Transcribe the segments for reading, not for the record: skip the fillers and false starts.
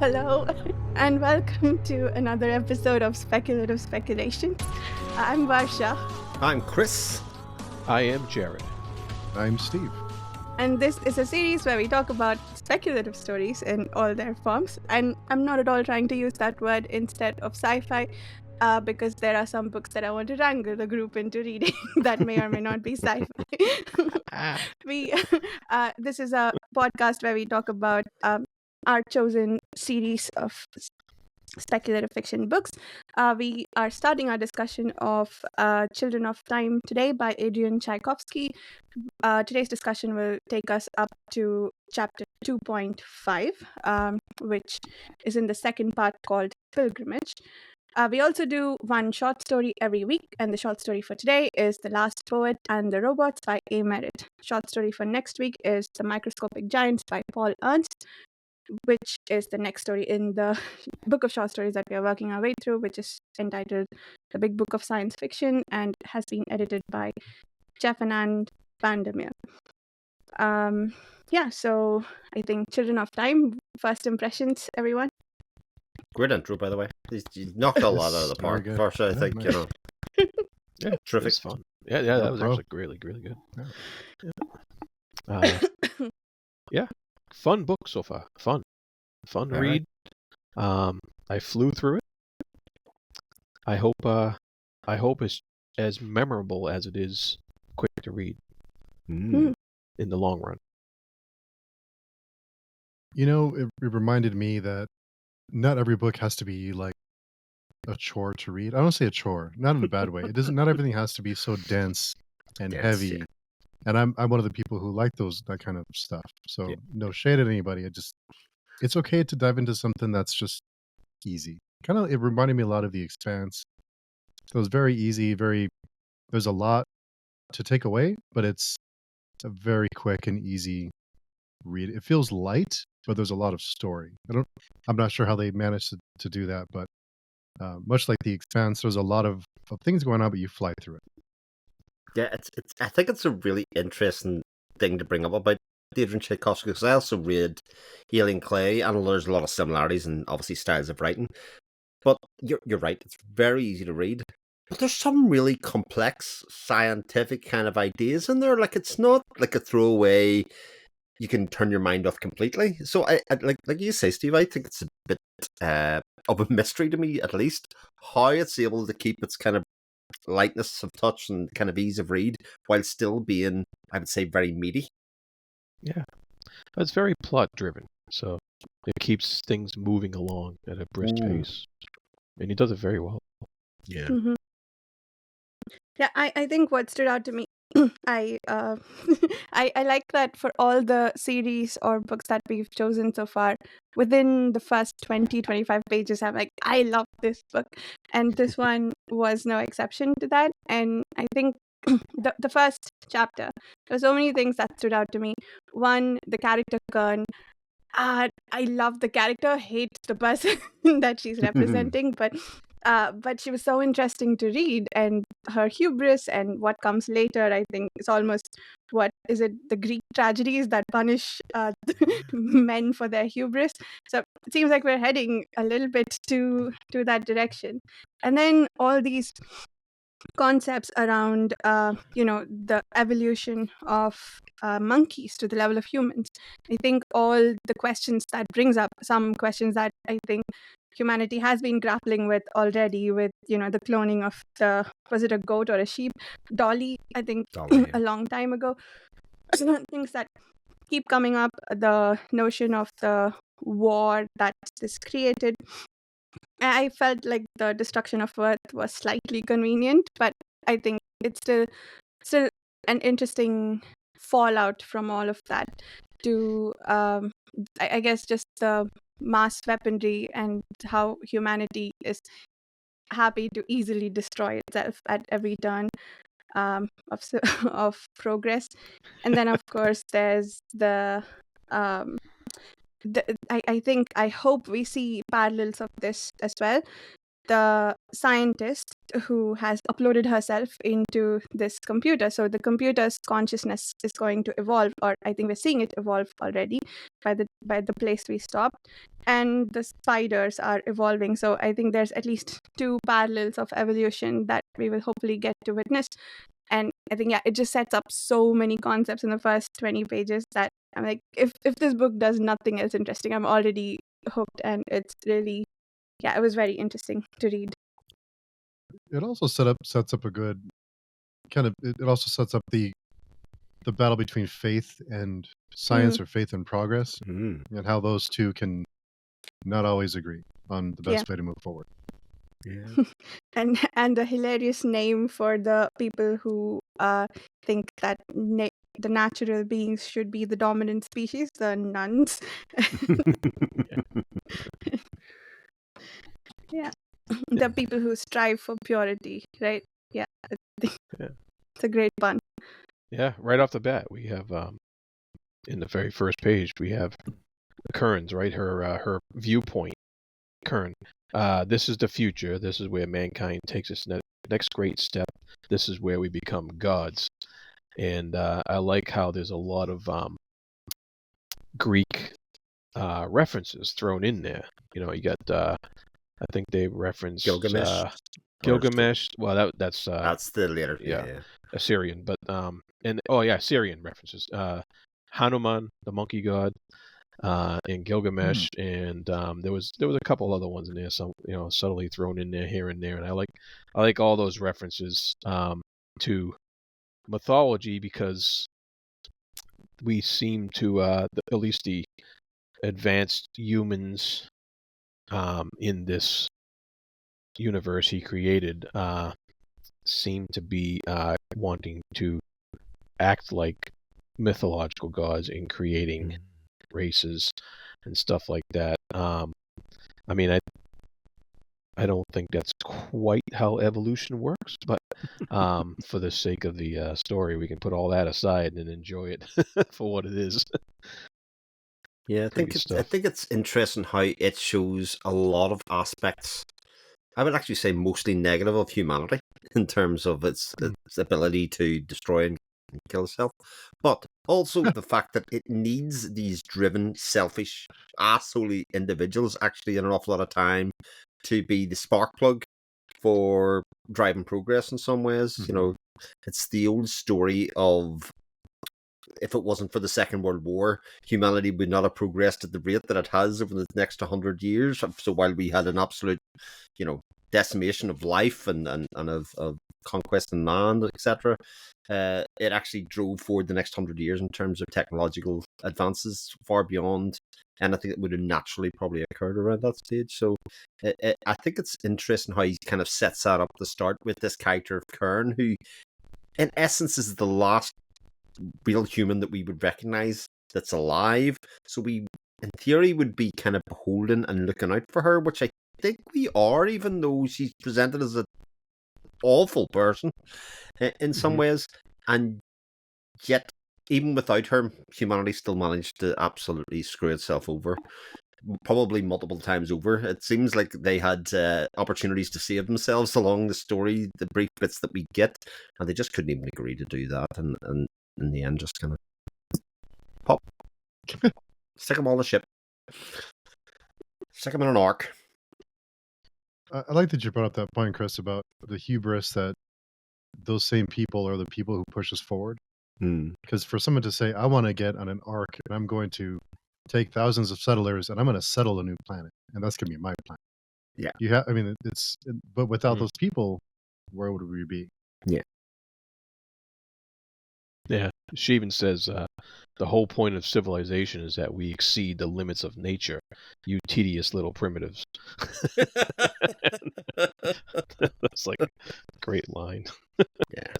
Hello, and welcome to another episode of Speculative Speculations. I'm Varsha, I'm Chris. I am Jared. I'm Steve. and this is a series where we talk about speculative stories in all their forms. And I'm not at all trying to use that word instead of sci-fi, because there are some books that I want to wrangle the group into reading that may or may not be sci-fi. This is a podcast where we talk about our chosen series of speculative fiction books. We are starting our discussion of Children of Time today by Adrian Tchaikovsky. Today's discussion will take us up to chapter 2.5, which is in the second part called Pilgrimage. We also do one short story every week, and the short story for today is The Last Poet and the Robots by A. Merritt. Short story for next week is The Microscopic Giants by Paul Ernst, which is the next story in the book of short stories that we are working our way through, which is entitled The Big Book of Science Fiction and has been edited by Jeff and Vandermeer. So I think Children of Time, first impressions, everyone. Great intro, by the way. You knocked a lot out of the park. Very good. First, I Yeah, think, nice. Yeah, Terrific. It was fun. Yeah, No that was pro. actually really, really good. Yeah, fun book so far. Fun to All read. I flew through it. I hope it's as memorable as it is quick to read in the long run. You know, it reminded me that not every book has to be like a chore to read. I don't say a chore, not in a bad way. It doesn't. Not everything has to be so dense and Dense, heavy. yeah. And I'm one of the people who like that kind of stuff. So Yeah. no shade at anybody. It's okay to dive into something that's just easy. It reminded me a lot of The Expanse. So it was very easy. There's a lot to take away, but it's a very quick and easy read. It feels light, but there's a lot of story. I'm not sure how they managed to do that, but much like The Expanse, there's a lot of things going on, but you fly through it. Yeah, it's. I think it's a really interesting thing to bring up about Adrian Tchaikovsky, because I also read Alien Clay, and there's a lot of similarities and obviously styles of writing. But you're right, it's very easy to read. But there's some really complex scientific kind of ideas in there. Like, it's not like a throwaway, you can turn your mind off completely. So I like you say, Steve, I think it's a bit of a mystery to me, at least, how it's able to keep its kind of lightness of touch and kind of ease of read while still being, I would say, very meaty. Yeah, it's very plot driven, so it keeps things moving along at a brisk pace, and he does it very well. Yeah. Mm-hmm. Yeah, I think what stood out to me, I like that for all the series or books that we've chosen so far, within the first 20-25 pages, I'm like, I love this book, and this one was no exception to that. And I think the first chapter, there were so many things that stood out to me. One, the character Kern. I love the character, hate the person that she's representing, but she was so interesting to read, and her hubris and what comes later, I think, is almost, what is it, the Greek tragedies that punish men for their hubris. So it seems like we're heading a little bit to that direction. And then all these concepts around the evolution of monkeys to the level of humans. I think all the questions that brings up, some questions that I think humanity has been grappling with already, with the cloning of was it a goat or a sheep, Dolly, I think, Dolly, yeah. a long time ago. Things that keep coming up, the notion of the war that is created. I felt like the destruction of Earth was slightly convenient, but I think it's still an interesting fallout from all of that to I guess just the mass weaponry and how humanity is happy to easily destroy itself at every turn of of progress. And then of course there's um, I think, I hope we see parallels of this as well. the scientist who has uploaded herself into this computer. So the computer's consciousness is going to evolve, or I think we're seeing it evolve already by the place we stopped. And the spiders are evolving. So I think there's at least 2 parallels of evolution that we will hopefully get to witness. And I think, it just sets up so many concepts in the first 20 pages that I'm like, if this book does nothing else interesting, I'm already hooked. And it's really, it was very interesting to read. It also sets up a good kind of. It also sets up the battle between faith and science, or faith and progress, and how those two can not always agree on the best way to move forward. Yeah. and the hilarious name for the people who think that the natural beings should be the dominant species, the nuns. The people who strive for purity, right? I think it's a great pun. Yeah, right off the bat, we have in the very first page we have Kern's, right? Her viewpoint. Kern, this is the future. This is where mankind takes its next great step. This is where we become gods. And I like how there's a lot of Greek references thrown in there. You know, you got I think they referenced Gilgamesh. Well, that's the later, Assyrian, but Assyrian references. Hanuman, the monkey god, and Gilgamesh, and there was a couple other ones in there, some subtly thrown in there here and there, and I like all those references to mythology, because we seem to at least the advanced humans in this universe he created seem to be wanting to act like mythological gods in creating races and stuff like that. I mean, I don't think that's quite how evolution works, but for the sake of the story, we can put all that aside and enjoy it for what it is. Yeah, I think it's interesting how it shows a lot of aspects. I would actually say mostly negative of humanity in terms of its ability to destroy and kill itself, but also the fact that it needs these driven, selfish, assholey individuals actually in an awful lot of time to be the spark plug for driving progress in some ways. Mm-hmm. You know, it's the old story of, if it wasn't for the Second World War, humanity would not have progressed at the rate that it has over the next 100 years. So while we had an absolute, decimation of life and of conquest and land, etc., it actually drove forward the next 100 years in terms of technological advances far beyond anything that would have naturally probably occurred around that stage. So I think it's interesting how he kind of sets that up to start with this character of Kern, who in essence is the last real human that we would recognize that's alive. So we, in theory, would be kind of beholden and looking out for her, which I think we are, even though she's presented as an awful person in some ways. And yet, even without her, humanity still managed to absolutely screw itself over. Probably multiple times over. It seems like they had opportunities to save themselves along the story, the brief bits that we get, and they just couldn't even agree to do that. And in the end, just kind of pop, stick them all in the ship, stick them in an ark. I like that you brought up that point, Chris, about the hubris that those same people are the people who push us forward. Because for someone to say, I want to get on an ark and I'm going to take thousands of settlers and I'm going to settle a new planet, and that's going to be my planet. Yeah. But without those people, where would we be? Yeah. Yeah. She even says the whole point of civilization is that we exceed the limits of nature, you tedious little primitives. That's like a great line. Yeah.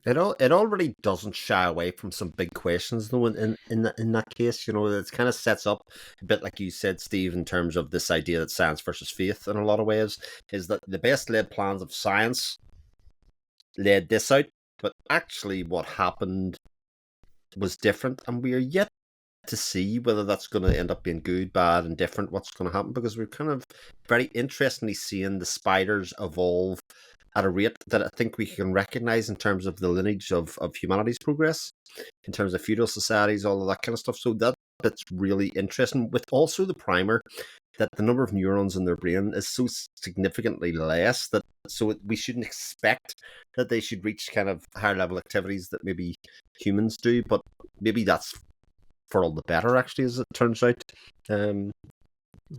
It already doesn't shy away from some big questions though. In that case, it kind of sets up a bit like you said, Steve, in terms of this idea that science versus faith. In a lot of ways, is that the best laid plans of science laid this out, but actually, what happened was different, and we are yet to see whether that's going to end up being good, bad, and different. What's going to happen, because we're kind of very interestingly seeing the spiders evolve at a rate that I think we can recognize in terms of the lineage of humanity's progress, in terms of feudal societies, all of that kind of stuff. So that bit's really interesting. With also the primer that the number of neurons in their brain is so significantly less that we shouldn't expect that they should reach kind of higher level activities that maybe humans do, but maybe that's for all the better, actually, as it turns out. In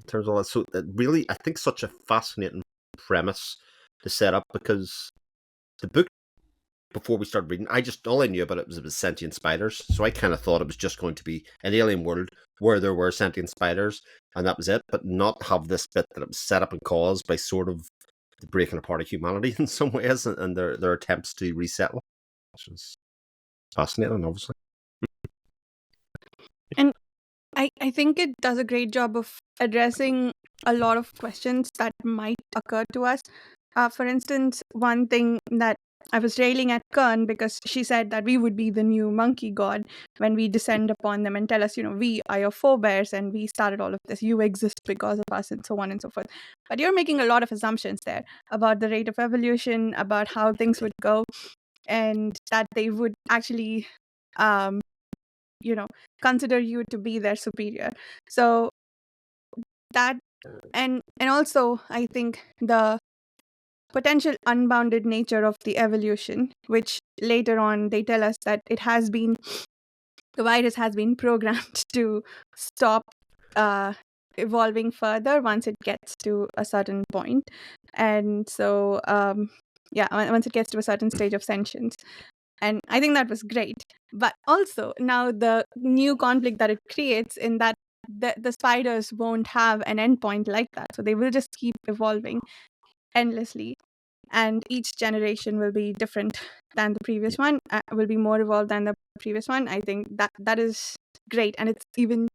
terms of that, so really, I think such a fascinating premise to set up, because the book, before we started reading, all I knew about it was sentient spiders, so I kind of thought it was just going to be an alien world where there were sentient spiders, and that was it, but not have this bit that it was set up and caused by sort of the breaking apart of humanity in some ways, and their attempts to resettle, which is fascinating, obviously. And I think it does a great job of addressing a lot of questions that might occur to us. For instance, one thing that I was railing at Kern because she said that we would be the new monkey god when we descend upon them and tell us, we are your forebears and we started all of this. You exist because of us, and so on and so forth. But you're making a lot of assumptions there about the rate of evolution, about how things would go, and that they would actually consider you to be their superior. So that, and also I think the potential unbounded nature of the evolution, which later on they tell us that the virus has been programmed to stop evolving further once it gets to a certain point. And so once it gets to a certain stage of sentience. And I think that was great. But also now the new conflict that it creates in that the spiders won't have an endpoint like that. So they will just keep evolving endlessly. And each generation will be different than the previous one, will be more evolved than the previous one. I think that is great. And it's even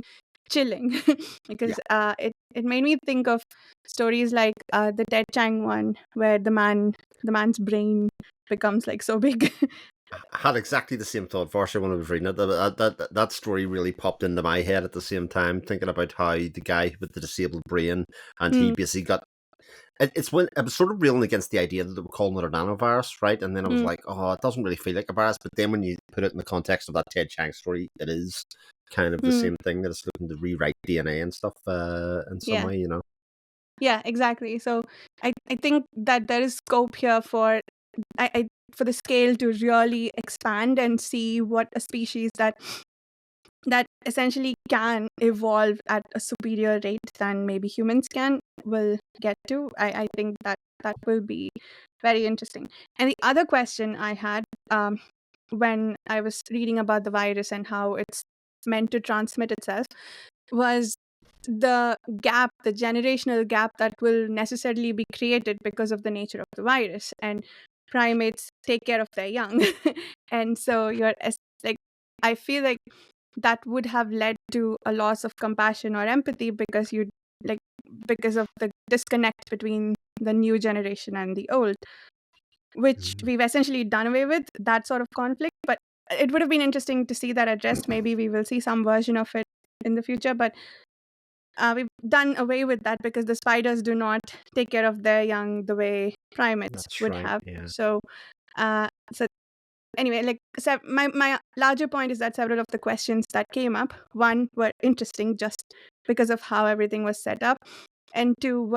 chilling because it made me think of stories like the Ted Chiang one, where the man's brain becomes like so big. I had exactly the same thought, Varsha, when I was reading it. That story really popped into my head at the same time, thinking about how the guy with the disabled brain, and he basically got... It's when I was sort of reeling against the idea that they were calling it a nanovirus, right? And then I was like, oh, it doesn't really feel like a virus. But then when you put it in the context of that Ted Chiang story, it is kind of the same thing, that it's looking to rewrite DNA and stuff in some way, Yeah, exactly. So I think that there is scope here for for the scale to really expand and see what a species that essentially can evolve at a superior rate than maybe humans will get to. I think that will be very interesting. And the other question I had when I was reading about the virus and how it's meant to transmit itself was the generational gap that will necessarily be created because of the nature of the virus. And primates take care of their young. And so I feel like that would have led to a loss of compassion or empathy because because of the disconnect between the new generation and the old, which we've essentially done away with, that sort of conflict. But it would have been interesting to see that addressed. Maybe we will see some version of it in the future, but we've done away with that because the spiders do not take care of their young the way primates would have. Yeah. So anyway, my larger point is that several of the questions that came up, one, were interesting just because of how everything was set up, and two,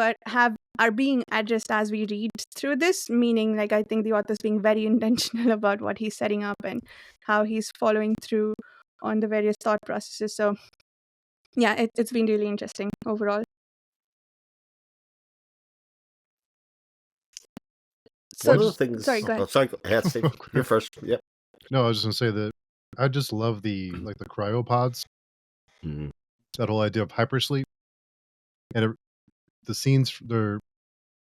are being addressed as we read through this, meaning I think the author's being very intentional about what he's setting up and how he's following through on the various thought processes. So yeah, it's been really interesting overall. One of the things... Sorry, go ahead. Oh, sorry, go ahead, Steve. You're first. Yep. No, I was just gonna say that I just love the cryopods. That whole idea of hypersleep, and the scenes,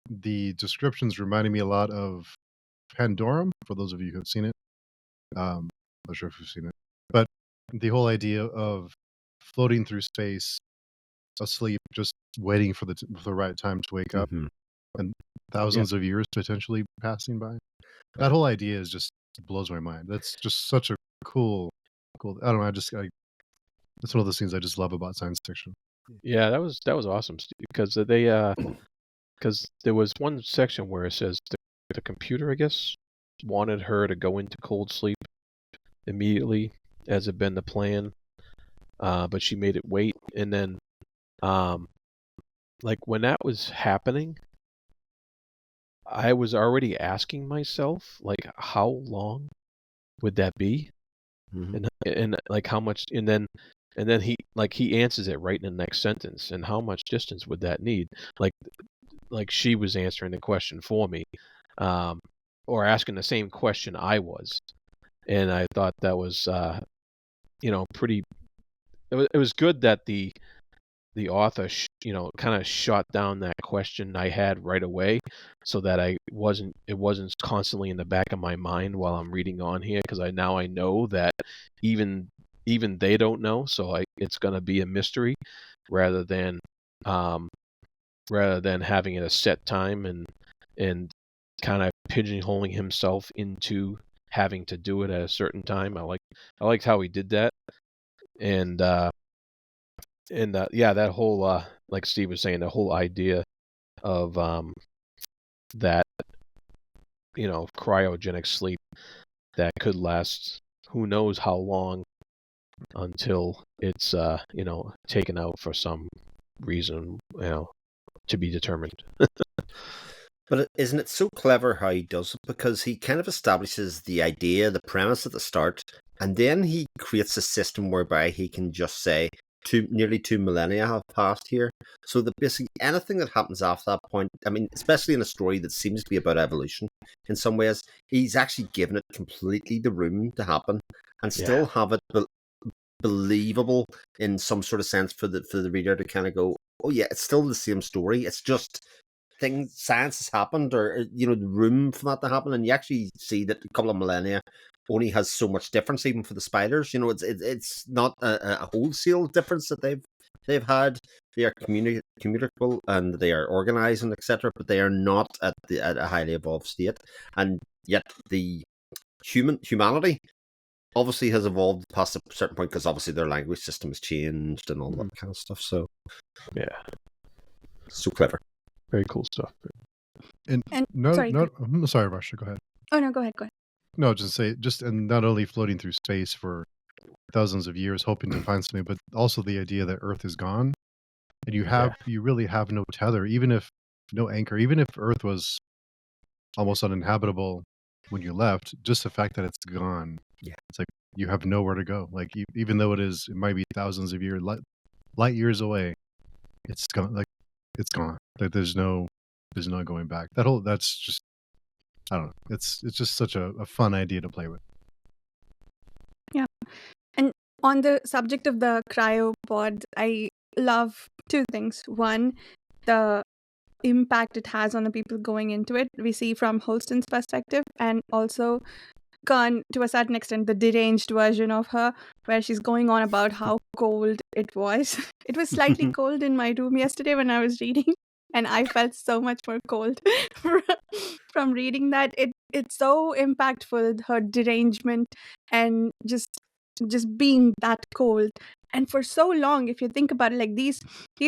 the descriptions reminded me a lot of Pandorum. For those of you who have seen it, I'm not sure if you've seen it, but the whole idea of floating through space, asleep, just waiting for the right time to wake up, and thousands of years potentially passing by. That whole idea is just blows my mind. That's just such a cool. I don't know. That's one of those things I just love about science fiction. Yeah, that was awesome, Steve, because because there was one section where it says the computer, I guess, wanted her to go into cold sleep immediately, as had been the plan, but she made it wait, and then, like when that was happening, I was already asking myself, like, how long would that be? And like how much, and then he answers it right in the next sentence, and how much distance would that need? Like she was answering the question for me, or asking the same question I was, and I thought that was pretty. It was good that the author kind of shot down that question I had right away, so that it wasn't constantly in the back of my mind while I'm reading on here, because I know that even they don't know, so it's going to be a mystery rather than having it a set time and kind of pigeonholing himself into having to do it at a certain time. I liked how he did that, and yeah, that whole like Steve was saying, the whole idea of that cryogenic sleep that could last who knows how long until it's taken out for some reason to be determined. But isn't it so clever how he does it? Because he kind of establishes the idea, the premise at the start, and then he creates a system whereby he can just say, nearly 2 millennia have passed here. So that basically anything that happens after that point, I mean, especially in a story that seems to be about evolution in some ways, he's actually given it completely the room to happen and still have it believable in some sort of sense for the reader to kind of go, oh yeah, it's still the same story. It's just science has happened, or the room for that to happen, and you actually see that a couple of millennia only has so much difference, even for the spiders. It's not a wholesale difference that they've had. They are communicable and they are organized and etc., but they are not at a highly evolved state, and yet the humanity obviously has evolved past a certain point, because obviously their language system has changed and all that kind of stuff. So yeah, so clever. Very cool stuff. And sorry, sorry, Russia, go ahead. Oh no, go ahead. No, and not only floating through space for thousands of years hoping to find something, but also the idea that Earth is gone, and you really have no tether, even if no anchor, even if Earth was almost uninhabitable when you left, just the fact that it's gone. Yeah, it's like you have nowhere to go. Like even though it might be thousands of years, light years away, it's gone. Like it's gone. Like there's no going back. That's just, I don't know. It's just such a fun idea to play with. Yeah. And on the subject of the cryopod, I love two things. One, the impact it has on the people going into it. We see from Holston's perspective, and also Khan, to a certain extent, the deranged version of her, where she's going on about how cold it was. It was slightly cold in my room yesterday when I was reading, and I felt so much more cold from reading that. It's so impactful, her derangement, and just being that cold. And for so long, if you think about it, like these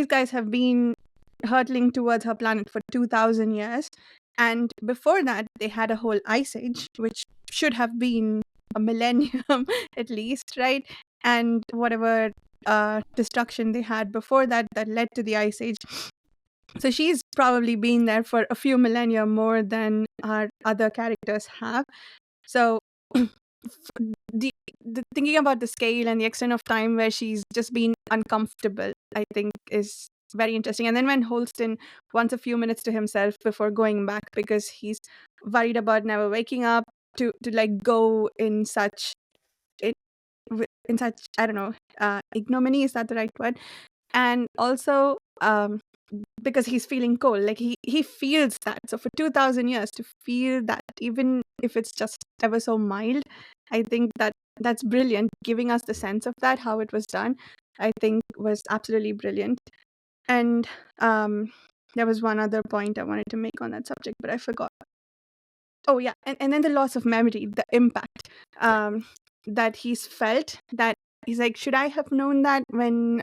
guys have been hurtling towards her planet for 2,000 years. And before that, they had a whole ice age, which should have been a millennium at least, right? And whatever destruction they had before that led to the ice age. So she's probably been there for a few millennia more than our other characters have. So the thinking about the scale and the extent of time where she's just been uncomfortable, I think is very interesting. And then when Holston wants a few minutes to himself before going back, because he's worried about never waking up, to like go in such I don't know, ignominy, is that the right word? And also because he's feeling cold, like he feels that. So for 2,000 years to feel that, even if it's just ever so mild, I think that's brilliant. Giving us the sense of that, how it was done, I think was absolutely brilliant. And there was one other point I wanted to make on that subject, but I forgot. Oh yeah, and then the loss of memory, the impact that he's felt, that he's like, should I have known that, when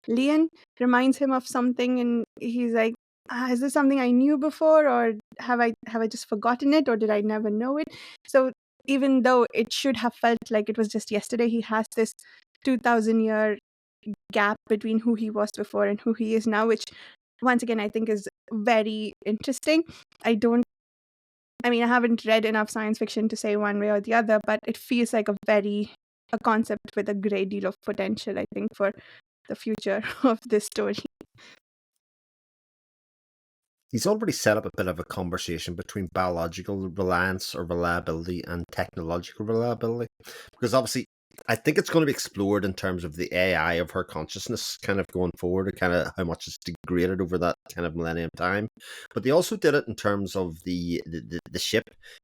Leon reminds him of something, and he's like, is this something I knew before, or have I just forgotten it, or did I never know it? So even though it should have felt like it was just yesterday, he has this 2,000-year gap between who he was before and who he is now, which once again I think is very interesting. I haven't read enough science fiction to say one way or the other, but it feels like a concept with a great deal of potential, I think, for the future of this story. He's already set up a bit of a conversation between biological reliance or reliability and technological reliability, because obviously I think it's going to be explored in terms of the AI of her consciousness kind of going forward, and kind of how much it's degraded over that kind of millennium time. But they also did it in terms of the ship,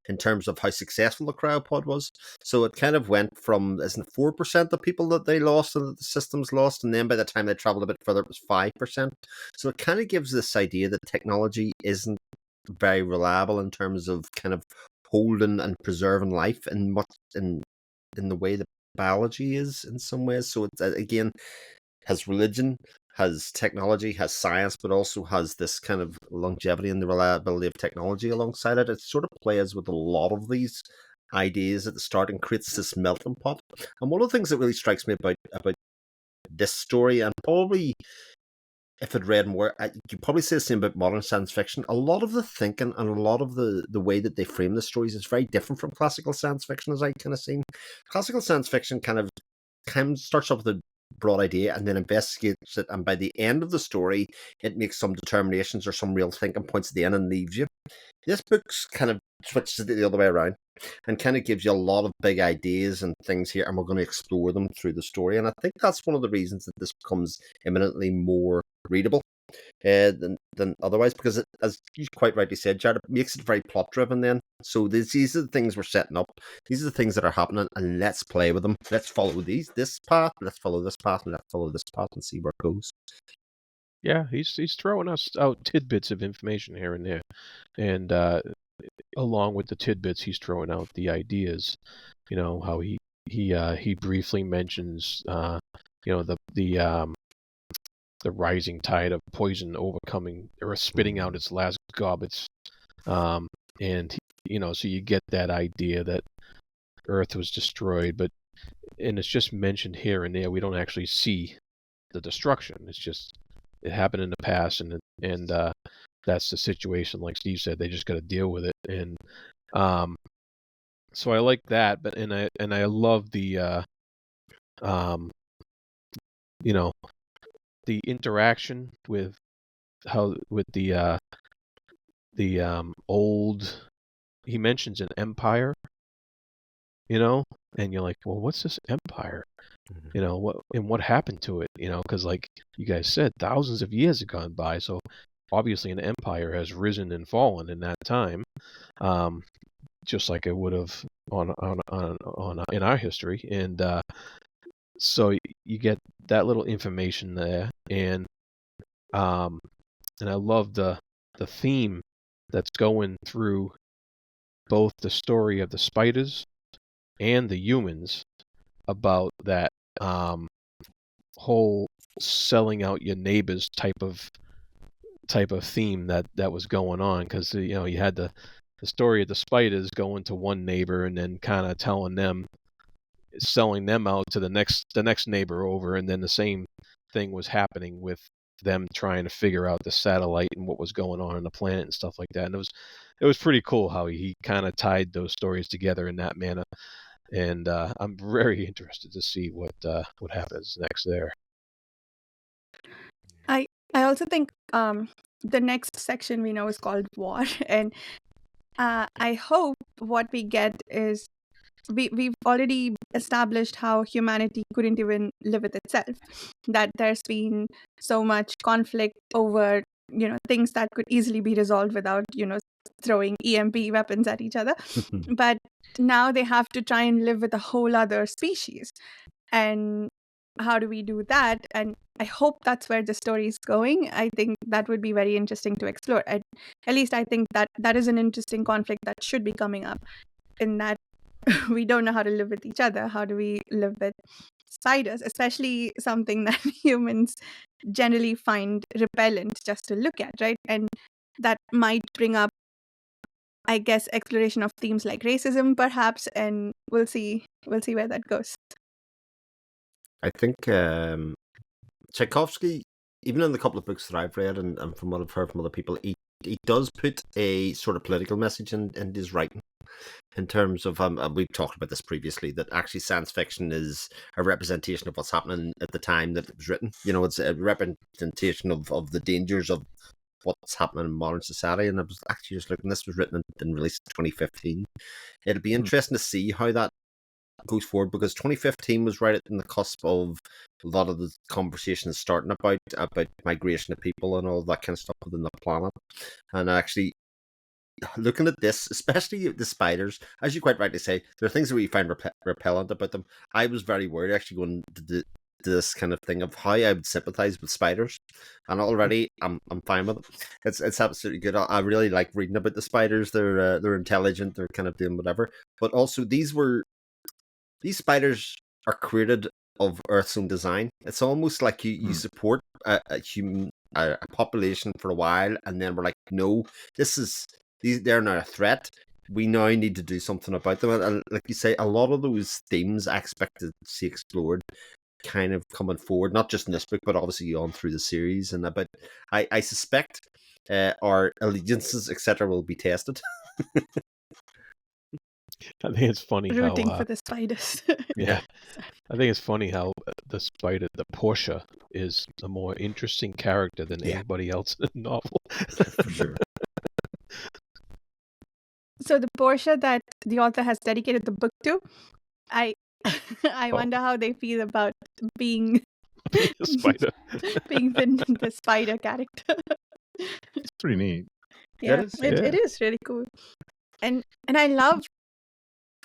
in terms of how successful the cryopod was. So it kind of went from, isn't it 4% of people that they lost and that the systems lost, and then by the time they traveled a bit further, it was 5%. So it kind of gives this idea that technology isn't very reliable in terms of kind of holding and preserving life in the way that biology is in some ways. So it's again, has religion, has technology, has science, but also has this kind of longevity and the reliability of technology alongside it. It sort of plays with a lot of these ideas at the start and creates this melting pot. And one of the things that really strikes me about this story, and probably if I'd read more, you'd probably say the same about modern science fiction. A lot of the thinking and a lot of the way that they frame the stories is very different from classical science fiction, as I kind of seen. Classical science fiction kind of starts off with a broad idea and then investigates it, and by the end of the story, it makes some determinations or some real thinking points at the end and leaves you. This book's kind of switches it the other way around and kind of gives you a lot of big ideas and things here, and we're going to explore them through the story. And I think that's one of the reasons that this becomes eminently more readable than otherwise, because it, as you quite rightly said, Jared, it makes it very plot driven then. So these are the things we're setting up, these are the things that are happening, and let's play with them. Let's follow this path, let's follow this path, and let's follow this path and see where it goes. Yeah, he's throwing us out tidbits of information here and there, and along with the tidbits, he's throwing out the ideas. You know how he briefly mentions the rising tide of poison overcoming or spitting out its last gobbets, and so you get that idea that Earth was destroyed, and it's just mentioned here and there. We don't actually see the destruction. It's just it happened in the past, and that's the situation. Like Steve said, they just got to deal with it, and so I like that. But and I love the the interaction with the old. He mentions an empire, and you're like, well, what's this empire? What happened to it? Because like you guys said, thousands of years have gone by, so obviously an empire has risen and fallen in that time, just like it would have on in our history, and so you get that little information there, and I love the theme that's going through both the story of the spiders and the humans about that whole selling out your neighbors type of theme that was going on, because you had the story of the spiders going to one neighbor and then kind of selling them out to the next neighbor over, and then the same thing was happening with them trying to figure out the satellite and what was going on the planet and stuff like that. And it was pretty cool how he kind of tied those stories together in that manner. And I'm very interested to see what happens next there. I also think the next section we know is called War, and I hope what we get is we've already established how humanity couldn't even live with itself, that there's been so much conflict over things that could easily be resolved without throwing EMP weapons at each other. But now they have to try and live with a whole other species, and how do we do that? And I hope that's where the story is going. I think that would be very interesting to explore. At least I think that is an interesting conflict that should be coming up, in that we don't know how to live with each other. How do we live with spiders, especially something that humans generally find repellent just to look at, right? And that might bring up, I guess, exploration of themes like racism, perhaps, and we'll see where that goes. I think Tchaikovsky, even in the couple of books that I've read and from what I've heard from other people, he does put a sort of political message in his writing. In terms of, we've talked about this previously, that actually science fiction is a representation of what's happening at the time that it was written. You know, it's a representation of the dangers of what's happening in modern society. And I was actually just looking, this was written and released in 2015. It'll be interesting to see how that goes forward, because 2015 was right in the cusp of a lot of the conversations starting about migration of people and all that kind of stuff within the planet. And actually, looking at this, especially the spiders, as you quite rightly say, there are things that we find repellent about them. I was very worried actually going to this kind of thing of how I would sympathize with spiders, and already I'm fine with it. It's absolutely good. I really like reading about the spiders. They're intelligent. They're kind of doing whatever. But also these spiders are created of Earth's own design. It's almost like you support a population for a while, and then we're like, no, they're now a threat. We now need to do something about them. And like you say, a lot of those themes I expect to see explored kind of coming forward, not just in this book, but obviously on through the series. And but I suspect our allegiances, etc., will be tested. I think it's funny Rooting how for the spiders. yeah, I think it's funny how the spider, the Portia, is a more interesting character than anybody else in the novel. For sure. So the Portia that the author has dedicated the book to, I wonder how they feel about being The spider. being the spider character. It's pretty neat. Yeah, It is, it is really cool. And I love,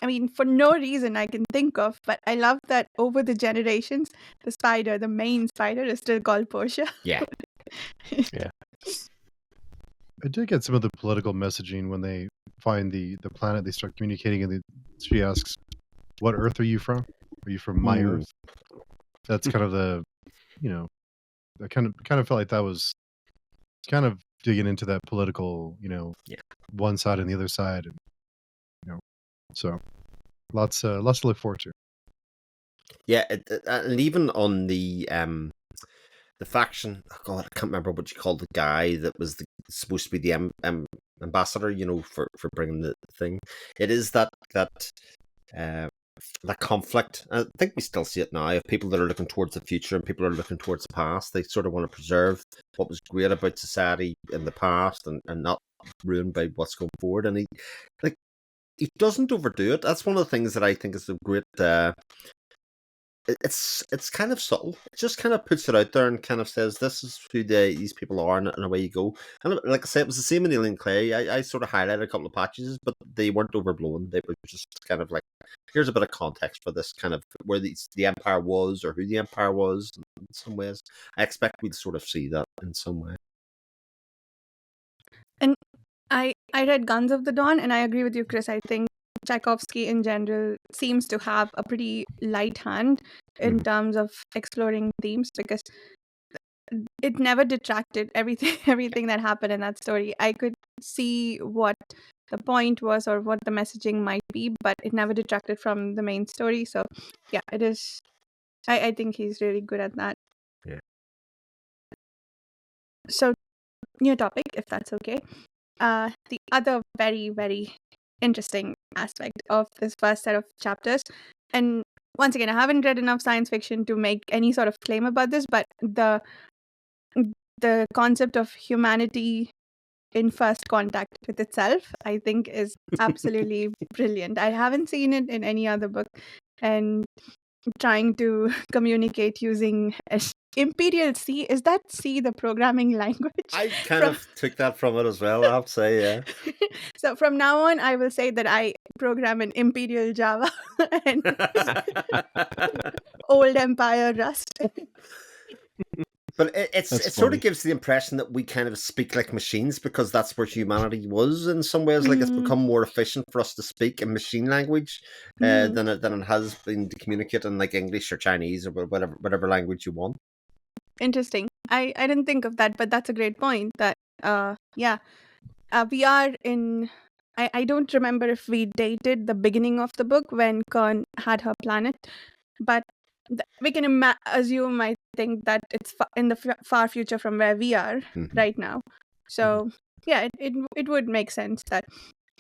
I mean, for no reason I can think of, but I love that over the generations, the main spider, is still called Portia. Yeah. Yeah. I did get some of the political messaging when they find the planet. They start communicating, and she asks, "What Earth are you from? Are you from my Earth?" That's kind of the, I kind of felt like that was kind of digging into that political, one side and the other side, and so lots to look forward to. Yeah, and even on the faction, oh God, I can't remember what you called the guy that was supposed to be the ambassador, for bringing the thing. It is that conflict. I think we still see it now, of people that are looking towards the future and people are looking towards the past. They sort of want to preserve what was great about society in the past and not ruined by what's going forward. And he doesn't overdo it. That's one of the things that I think is a great. It's kind of subtle. It just kind of puts it out there and kind of says, this is who these people are, and away you go. And like I said, it was the same in Alien Clay. I sort of highlighted a couple of patches, but they weren't overblown. They were just kind of like, here's a bit of context for this, kind of where the Empire was, or who the Empire was in some ways. I expect we'd sort of see that in some way. And I read Guns of the Dawn, and I agree with you, Chris. I think Tchaikovsky in general seems to have a pretty light hand in terms of exploring themes, because it never detracted everything that happened in that story. I could see what the point was or what the messaging might be, but it never detracted from the main story. So yeah, it is. I think he's really good at that. Yeah. So, new topic, if that's okay. The other very, very interesting aspect of this first set of chapters, and once again, I haven't read enough science fiction to make any sort of claim about this, but the concept of humanity in first contact with itself, I think, is absolutely brilliant. I haven't seen it in any other book, and trying to communicate using Imperial C. Is that C the programming language? I kind of took that from it as well, I have to say, yeah. So from now on, I will say that I program in Imperial Java and Old Empire Rust. But it That's sort of funny. gives the impression that we kind of speak like machines because that's where humanity was in some ways. Like it's Mm, become more efficient for us to speak in machine language mm. than it has been to communicate in like English or Chinese or whatever language you want. Interesting. I didn't think of that, but that's a great point. That we are in. I don't remember if we dated the beginning of the book when Kern had her planet, but we can assume, I think, that it's in the far future from where we are right now. So yeah, it would make sense that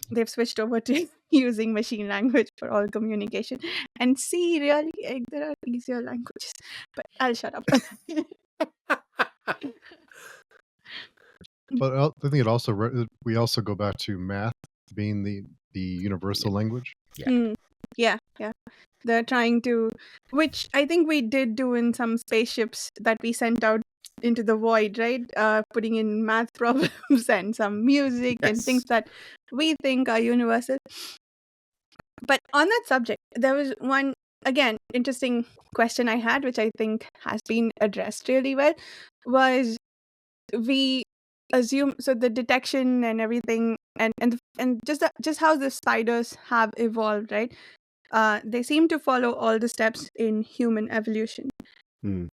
they've switched over to using machine language for all communication. And C, really, there are easier languages. But I'll shut up. But I think it also we also go back to math being the universal language. Yeah. They're trying to, which I think we did do in some spaceships that we sent out into the void, right? Putting in math problems and some music and things that we think are universal. But on that subject, there was one, again, interesting question I had, which I think has been addressed really well, was we assume, so the detection and everything, and just how the spiders have evolved, right? They seem to follow all the steps in human evolution,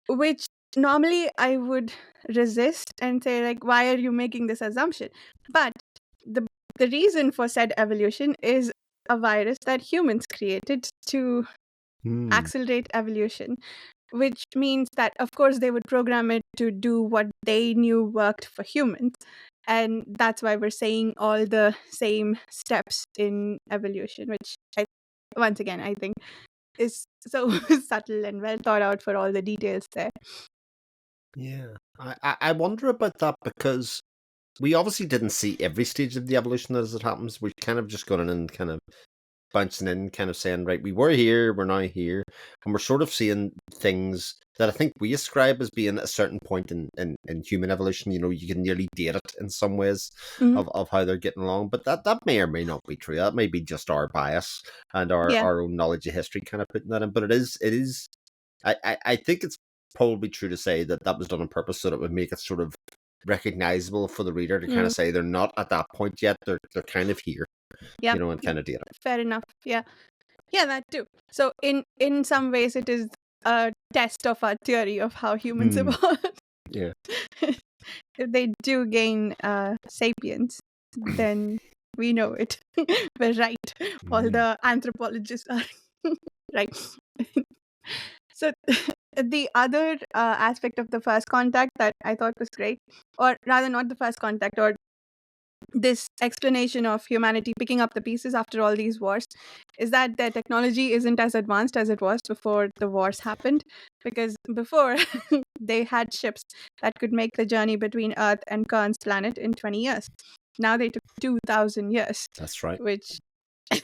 which normally I would resist and say, like, why are you making this assumption? But the reason for said evolution is a virus that humans created to accelerate evolution, which means that, of course, they would program it to do what they knew worked for humans. And that's why we're saying all the same steps in evolution, which once again, I think is so subtle and well thought out for all the details there. Yeah. I wonder about that because we obviously didn't see every stage of the evolution as it happens. We've kind of just gone in and kind of bouncing in, kind of saying, right, we were here, we're now here. And we're sort of seeing things that I think we ascribe as being a certain point in human evolution. You know, you can nearly date it in some ways of how they're getting along. But that may or may not be true. That may be just our bias and our own knowledge of history kind of putting that in. But it is I think it's probably true to say that was done on purpose so that it would make it sort of recognizable for the reader to kind of say they're not at that point yet. They're kind of here. Yeah, You know, and kind of data. fair enough. Yeah, that too. So in some ways, it is a test of our theory of how humans evolve. Yeah. If they do gain sapience, then we know it. We're right. All the anthropologists are right. So the other aspect of the first contact that I thought was great, or rather not the first contact, or this explanation of humanity picking up the pieces after all these wars, is that their technology isn't as advanced as it was before the wars happened. Because before, they had ships that could make the journey between Earth and Kern's planet in 20 years. Now they took 2,000 years. That's right. Which I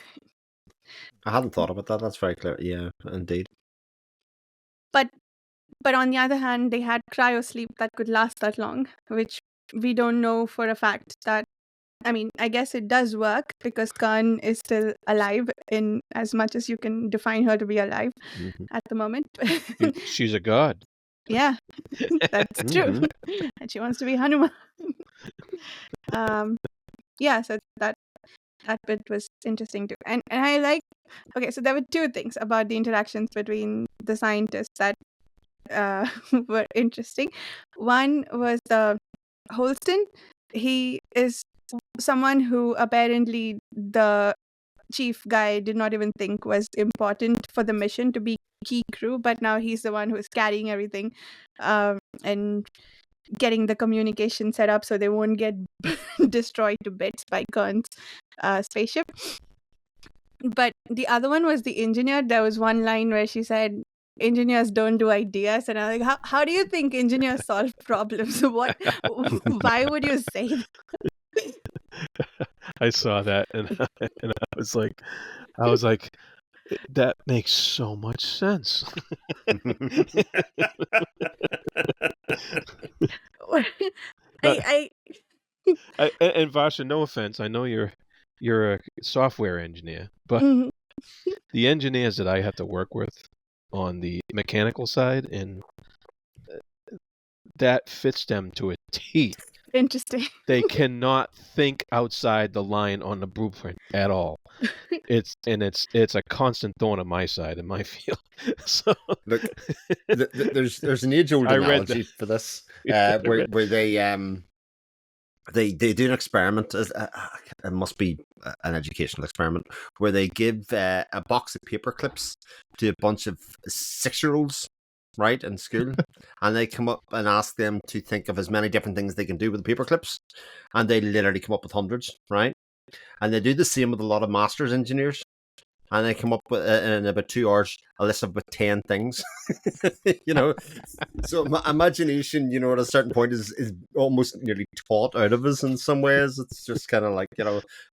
hadn't thought about that. That's very clear. Yeah, indeed. But on the other hand, they had cryosleep that could last that long, which we don't know for a fact that. I mean, I guess it does work because Khan is still alive in as much as you can define her to be alive at the moment. She's a god. Yeah, that's true. And she wants to be Hanuman. Yeah, so that bit was interesting too. And I like, okay, so there were two things about the interactions between the scientists that were interesting. One was the Holston. He is someone who apparently the chief guy did not even think was important for the mission to be key crew, but now he's the one who is carrying everything and getting the communication set up so they won't get destroyed to bits by Kern's spaceship. But the other one was the engineer. There was one line where she said, engineers don't do ideas, and I'm like, how do you think engineers solve problems? Why would you say that? I saw that and I was like, that makes so much sense. And Vasha, no offense, I know you're a software engineer, but the engineers that I have to work with on the mechanical side, and that fits them to a T. Interesting. They cannot think outside the line on the blueprint at all. It's a constant thorn on my side in my field. So Look, there's an age-old I read analogy for this, where they do an experiment. It must be an educational experiment where they give a box of paper clips to a bunch of 6-year-olds, right, in school, and they come up and ask them to think of as many different things they can do with the paper clips, and they literally come up with hundreds, right? And they do the same with a lot of masters engineers. And they come up with, in about 2 hours, a list of about 10 things. So my imagination, at a certain point is almost nearly taught out of us in some ways. It's just kind of like,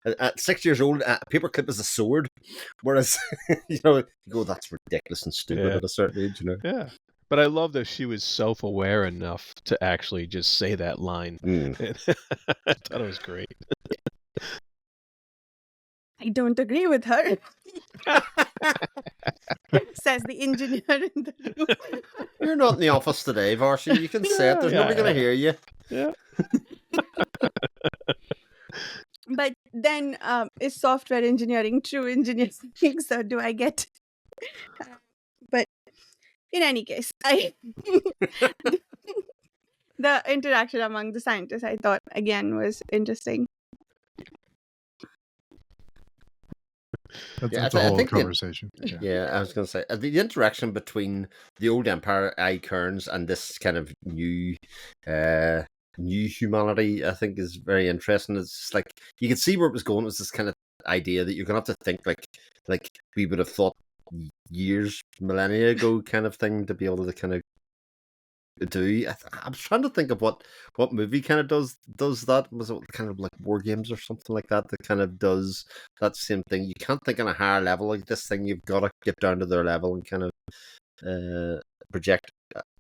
at 6 years old, a paperclip is a sword. Whereas, you go, that's ridiculous and stupid at a certain age, Yeah. But I love that she was self-aware enough to actually just say that line. I thought it was great. I don't agree with her, says the engineer in the room. You're not in the office today, Varsha. You can say it. There's nobody going to hear you. Yeah. But then, is software engineering true engineering? So do I get? But in any case, the interaction among the scientists, I thought, again, was interesting. That's a whole conversation. Yeah, I was going to say the interaction between the old Empire Kearns and this kind of new humanity, I think, is very interesting. It's like you can see where it was going. It was this kind of idea that you're going to have to think like we would have thought years, millennia ago, kind of thing, to be able to kind of do. I'm trying to think of what movie kind of does that. Was it kind of like War Games or something like that kind of does that same thing? You can't think on a higher level like this thing. You've got to get down to their level and kind of project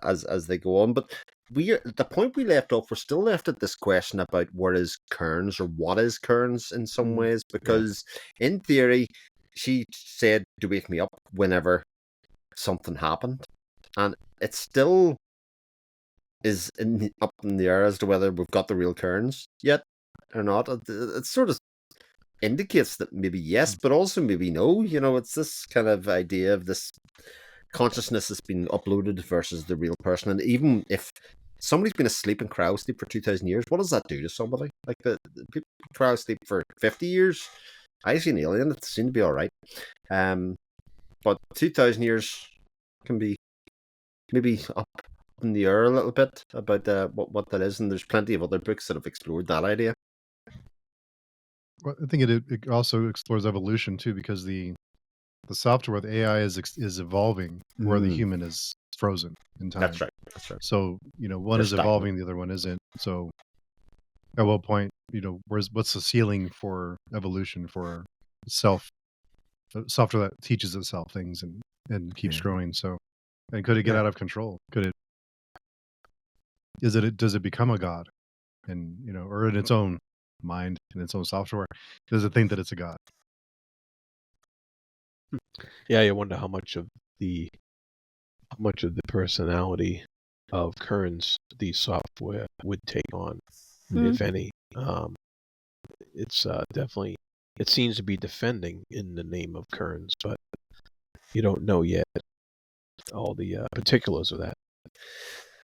as they go on. But the point we left off, we're still left at this question about where is Kearns, or what is Kearns in some ways, because in theory she said to wake me up whenever something happened, and it still is up in the air as to whether we've got the real Kearns yet or not. It sort of indicates that maybe yes, but also maybe no. It's this kind of idea of this consciousness that's been uploaded versus the real person. And even if somebody's been asleep in cryosleep for 2,000 years, what does that do to somebody? Like the people cryosleep for 50 years, I see an alien, it seemed to be all right. But 2,000 years can be maybe up in the air a little bit about what that is, and there's plenty of other books that have explored that idea. Well, I think it also explores evolution too, because the software, the AI is evolving where the human is frozen in time. That's right. So one is evolving, the other one isn't. So at what point, what's the ceiling for evolution for software that teaches itself things and keeps growing? So, and could it get out of control? Does it become a god, and or in its own mind, in its own software, does it think that it's a god? Yeah, you wonder how much of the personality of Kearns the software would take on, if any. It's definitely, it seems to be defending in the name of Kearns, but you don't know yet all the particulars of that.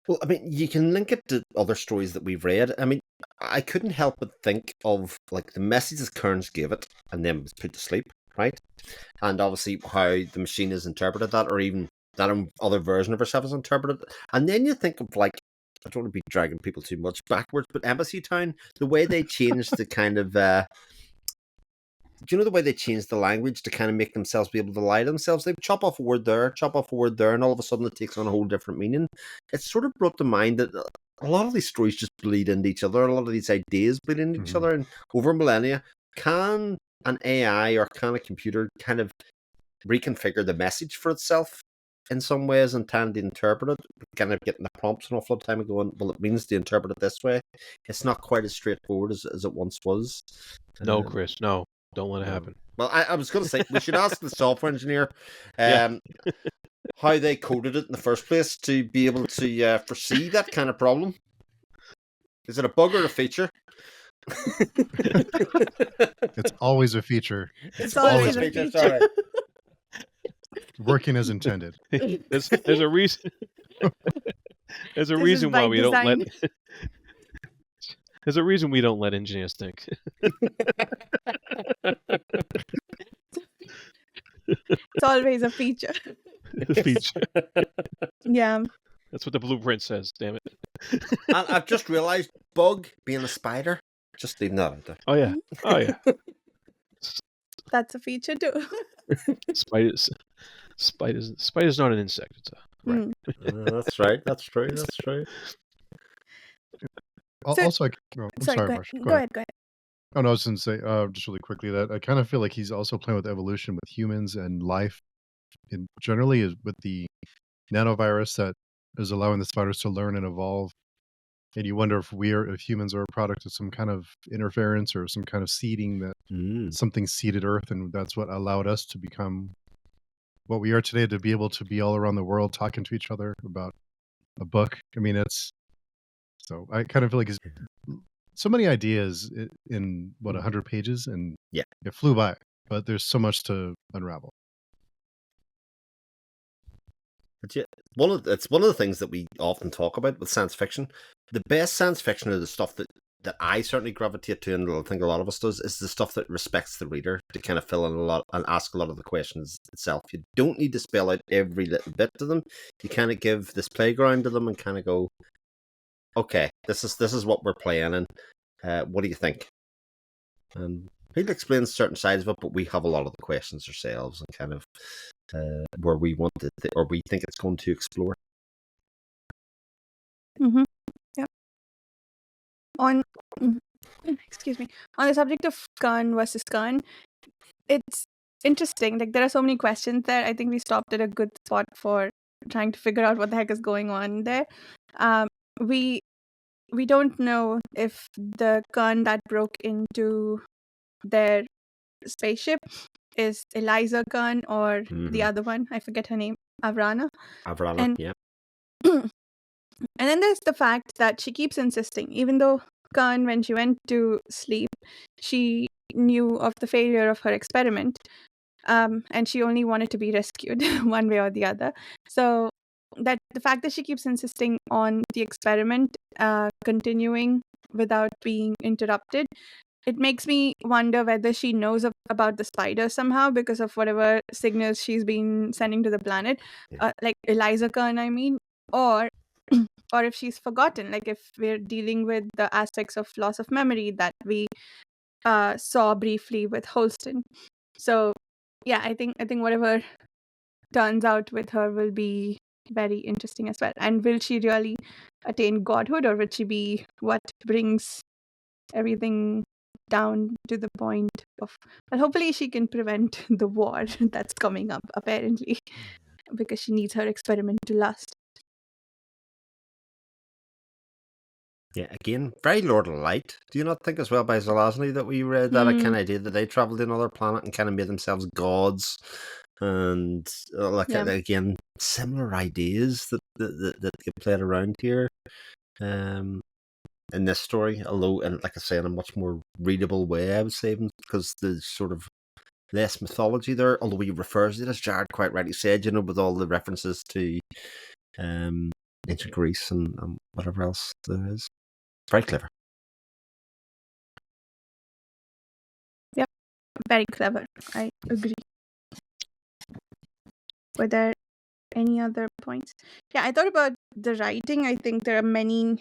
Well, I mean, you can link it to other stories that we've read. I mean, I couldn't help but think of like the messages Kearns gave it and then was put to sleep, right? And obviously how the machine has interpreted that, or even that other version of herself has interpreted it. And then you think of, like, I don't want to be dragging people too much backwards, but Embassy Town, the way they changed the kind of do you know the way they changed the language to kind of make themselves be able to lie to themselves? They chop off a word there, and all of a sudden it takes on a whole different meaning. It sort of brought to mind that a lot of these stories just bleed into each other. A lot of these ideas bleed into each other. And over millennia, can an AI or can a computer kind of reconfigure the message for itself in some ways and tend to interpret it? Kind of getting the prompts an awful lot of time ago, and, well, it means to interpret it this way. It's not quite as straightforward as it once was. No, Chris, no. Don't let it happen. Well, I was going to say, we should ask the software engineer. how they coded it in the first place to be able to foresee that kind of problem. Is it a bug or a feature? It's always a feature. It's always always a a feature, feature. sorry. Working as intended. There's a reason. There's a This is reason why by we don't let. design. There's a reason we don't let engineers think. It's always a feature. Feature. Yeah. That's what the blueprint says. Damn it. And I've just realised bug being a spider. Just leaving that out there. Oh yeah. Oh yeah. That's a feature too. Spider's not an insect. It's a rat. That's right. That's true. That's true. So- Also, I'm sorry, go Marsh. ahead. Go ahead. Oh, no, I was going to say, just really quickly, that I kind of feel like he's also playing with evolution with humans and life, and generally is with the nanovirus that is allowing the spiders to learn and evolve. And you wonder if humans are a product of some kind of interference or some kind of seeding that something seeded Earth, and that's what allowed us to become what we are today, to be able to be all around the world talking to each other about a book. I mean, so I kind of feel like it's so many ideas in 100 pages, and Yeah. it flew by, but there's so much to unravel. But yeah, it's one of the things that we often talk about with science fiction. The best science fiction is the stuff that I certainly gravitate to, and I think a lot of us does, is the stuff that respects the reader, to kind of fill in a lot and ask a lot of the questions itself. You don't need to spell out every little bit to them. You kind of give this playground to them and kind of go, okay, this is what we're playing in. What do you think? And he'll explain certain sides of it, but we have a lot of the questions ourselves and kind of where we want it, or we think it's going to explore. Mm-hmm. Yep. Excuse me. On the subject of Khan versus Khan, it's interesting. Like, there are so many questions there. I think we stopped at a good spot for trying to figure out what the heck is going on there. We don't know if the Khan that broke into their spaceship is Eliza Khan or the other one. I forget her name. Avrana. And- yeah. And then there's the fact that she keeps insisting, even though Khan, when she went to sleep, she knew of the failure of her experiment, and she only wanted to be rescued one way or the other. So that the fact that she keeps insisting on the experiment continuing without being interrupted, it makes me wonder whether she knows about the spider somehow because of whatever signals she's been sending to the planet, like Eliza Khan, I mean, or if she's forgotten, like if we're dealing with the aspects of loss of memory that we saw briefly with Holston. So yeah, I think whatever turns out with her will be very interesting as well. And will she really attain godhood, or will she be what brings everything down to the point of, well, hopefully she can prevent the war that's coming up, apparently, because she needs her experiment to last. Yeah, again, very Lord of Light. Do you not think as well by Zelazny that we read that kind of idea that they traveled to another planet and kind of made themselves gods, and again, similar ideas that get played around here, in this story. Although, and like I say, in a much more readable way, I would say, because there's sort of less mythology there. Although he refers to it, as Jared quite rightly said, with all the references to ancient Greece and whatever else there is. Very clever. Yep, very clever. I agree. Were there any other points? Yeah, I thought about the writing. I think there are many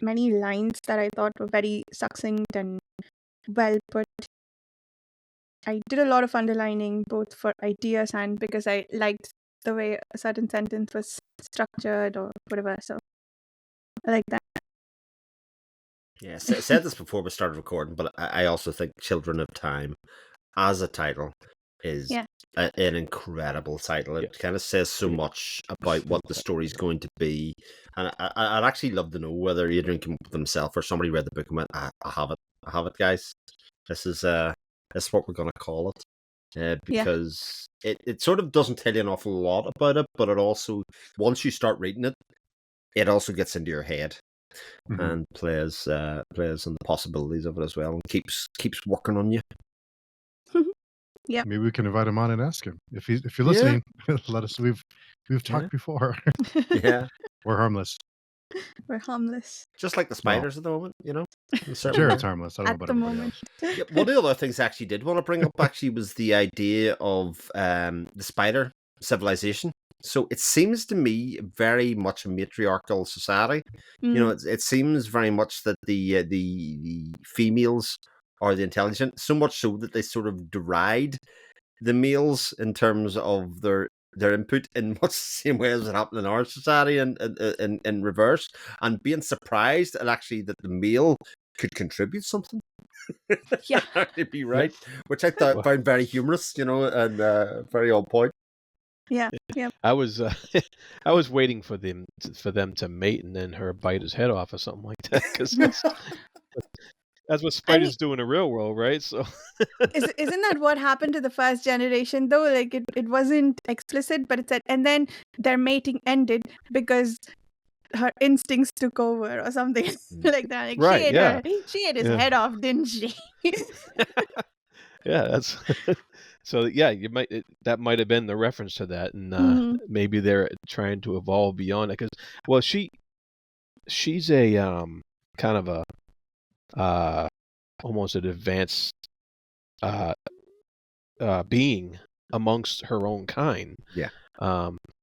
lines that I thought were very succinct and well put. I did a lot of underlining, both for ideas and because I liked the way a certain sentence was structured or whatever. So I like that. Yeah, said this before we started recording, but I also think Children of Time as a title is an incredible title. It kind of says so much about what the story's going to be. And I'd actually love to know whether Adrian came up with himself or somebody read the book and went, I have it, guys. This is what we're going to call it. because it sort of doesn't tell you an awful lot about it, but it also, once you start reading it, it also gets into your head and plays on the possibilities of it as well, and keeps working on you. Yeah. Maybe we can invite him on and ask him if you're listening. Let us. We've talked before. Yeah, We're harmless. We're harmless just like the spiders at the moment, in a certain Jared's way. harmless. I don't know at about the everybody moment. else. Yeah, one of the other things I actually did want to bring up actually was the idea of the spider civilization. So it seems to me very much a matriarchal society. It seems very much that the females are the intelligent, so much so that they sort of deride the males in terms of their input in much the same way as it happened in our society, and in reverse, and being surprised at actually that the male could contribute something. Yeah. To be right, which I thought found very humorous, and very on point. Yeah. I was I was waiting for them to mate and then her bite his head off or something like that, because that's what I mean, spiders do in the real world, right? So isn't that what happened to the first generation though? Like it wasn't explicit, but it said, and then their mating ended because her instincts took over or something like that. Like right, yeah, she ate his yeah. head off, didn't she? Yeah, that's so. Yeah, that might have been the reference to that, and maybe they're trying to evolve beyond it. Because, well, she's a kind of a almost an advanced being amongst her own kind. Yeah.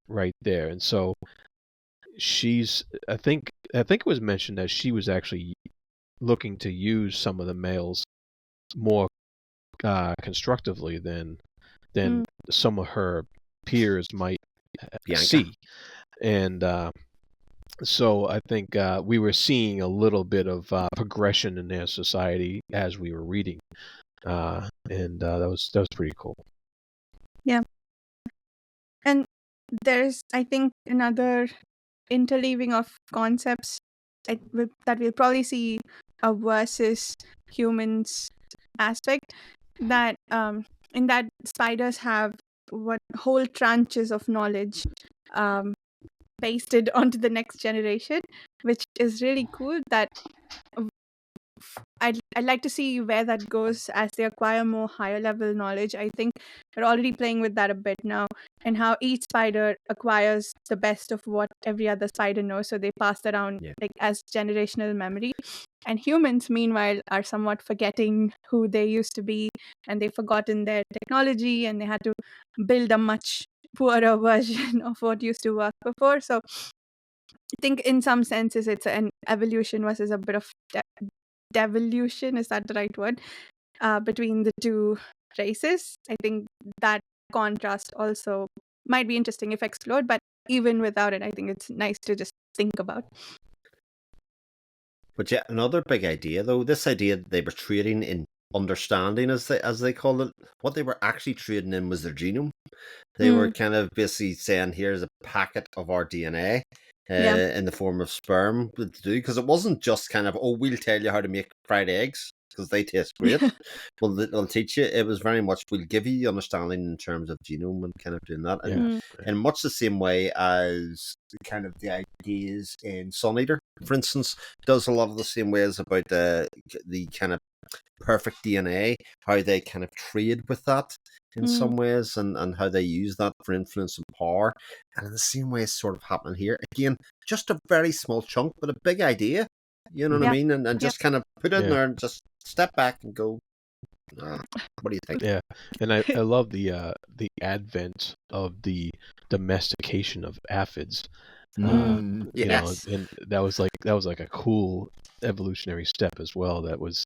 Right there, and so she's. I think it was mentioned that she was actually looking to use some of the males more constructively than some of her peers might see. And so I think we were seeing a little bit of progression in their society as we were reading, and that was pretty cool. Yeah. And there's, I think, another interleaving of concepts that we'll probably see a versus humans aspect, that in that spiders have what whole tranches of knowledge pasted onto the next generation, which is really cool. That I'd like to see where that goes as they acquire more higher level knowledge. I think we're already playing with that a bit now, and how each spider acquires the best of what every other spider knows, so they pass that down like as generational memory. And humans, meanwhile, are somewhat forgetting who they used to be, and they've forgotten their technology, and they had to build a much poorer version of what used to work before. So I think in some senses it's an evolution versus a bit of devolution, is that the right word, between the two races. I think that contrast also might be interesting if explored, but even without it, I think it's nice to just think about. But yeah, another big idea though, this idea that they were trading in understanding, as they call it, what they were actually trading in was their genome. They were kind of basically saying, here's a packet of our DNA in the form of sperm to do, because it wasn't just kind of, we'll tell you how to make fried eggs because they taste great. Well, they'll teach you. It was very much, we'll give you the understanding in terms of genome and kind of doing that. And in much the same way as kind of the ideas in Sun Eater, for instance, does a lot of the same ways about the kind of perfect DNA, how they kind of trade with that in some ways, and how they use that for influence and power. And in the same way it's sort of happening here. Again, just a very small chunk, but a big idea. You know what I mean? And just kind of put it in there and just step back and go, what do you think? Yeah, and I love the advent of the domestication of aphids. You know, and that was like a cool evolutionary step as well that was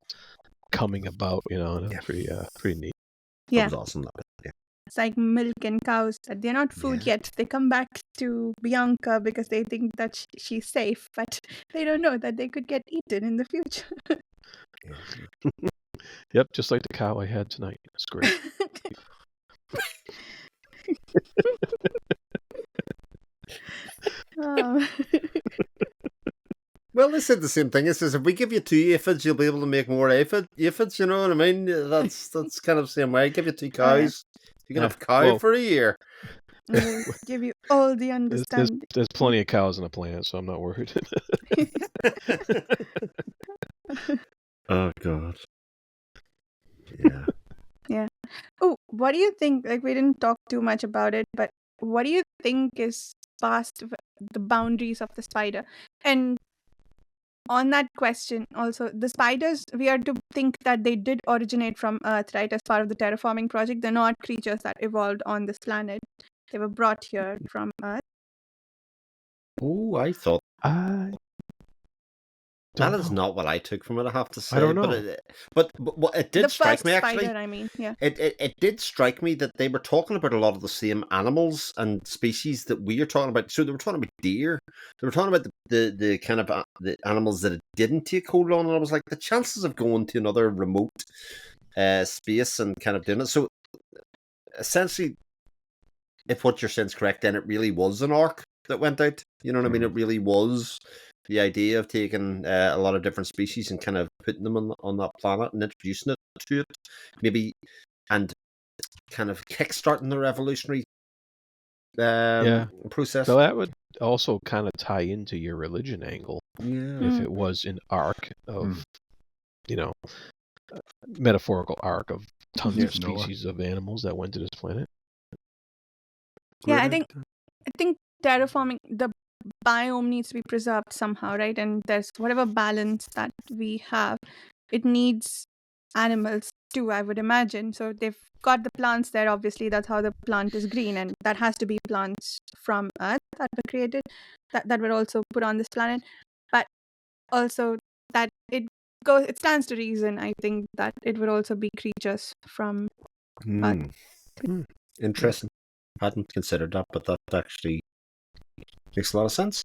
coming about, and pretty neat. That was awesome. It's like milk and cows, that they're not food yet. They come back to Bianca because they think that she's safe, but they don't know that they could get eaten in the future. Yep, just like the cow I had tonight. It's great. Well, they said the same thing. It says if we give you 2 aphids, you'll be able to make more aphids. You know what I mean? That's kind of the same way. Give you 2 cows, you can have a cow well, for a year. We'll give you all the there's understanding. plenty of cows on the planet, so I'm not worried. Oh God. Yeah. Yeah. Oh, what do you think? Like, we didn't talk too much about it, but what do you think is past the boundaries of the spider? And on that question, also, the spiders, we are to think that they did originate from Earth, right? As part of the terraforming project. They're not creatures that evolved on this planet. They were brought here from Earth. Oh, I thought I that don't is know. not what I took from it. I have to say, I don't know. but what it did The strike first me actually. spider, I mean, yeah. It did strike me that they were talking about a lot of the same animals and species that we are talking about. So they were talking about deer. They were talking about the kind of the animals that it didn't take hold on. And I was like, the chances of going to another remote space and kind of doing it. So essentially, if what you're saying is correct, then it really was an arc that went out. You know what I mean? It really was the idea of taking a lot of different species and kind of putting them on that planet and introducing it to it, maybe, and kind of kickstarting the revolutionary process. So that would also kind of tie into your religion angle. Yeah. If it was an arc of, metaphorical arc of tons of Noah. species of animals that went to this planet. Yeah, I think terraforming, the biome needs to be preserved somehow, right? And there's whatever balance that we have, it needs animals too, I would imagine. So they've got the plants there, obviously. That's how the plant is green, and that has to be plants from Earth that were created, that were also put on this planet. But also that it stands to reason, I think, that it would also be creatures from Earth. Interesting. I hadn't considered that, but that actually makes a lot of sense.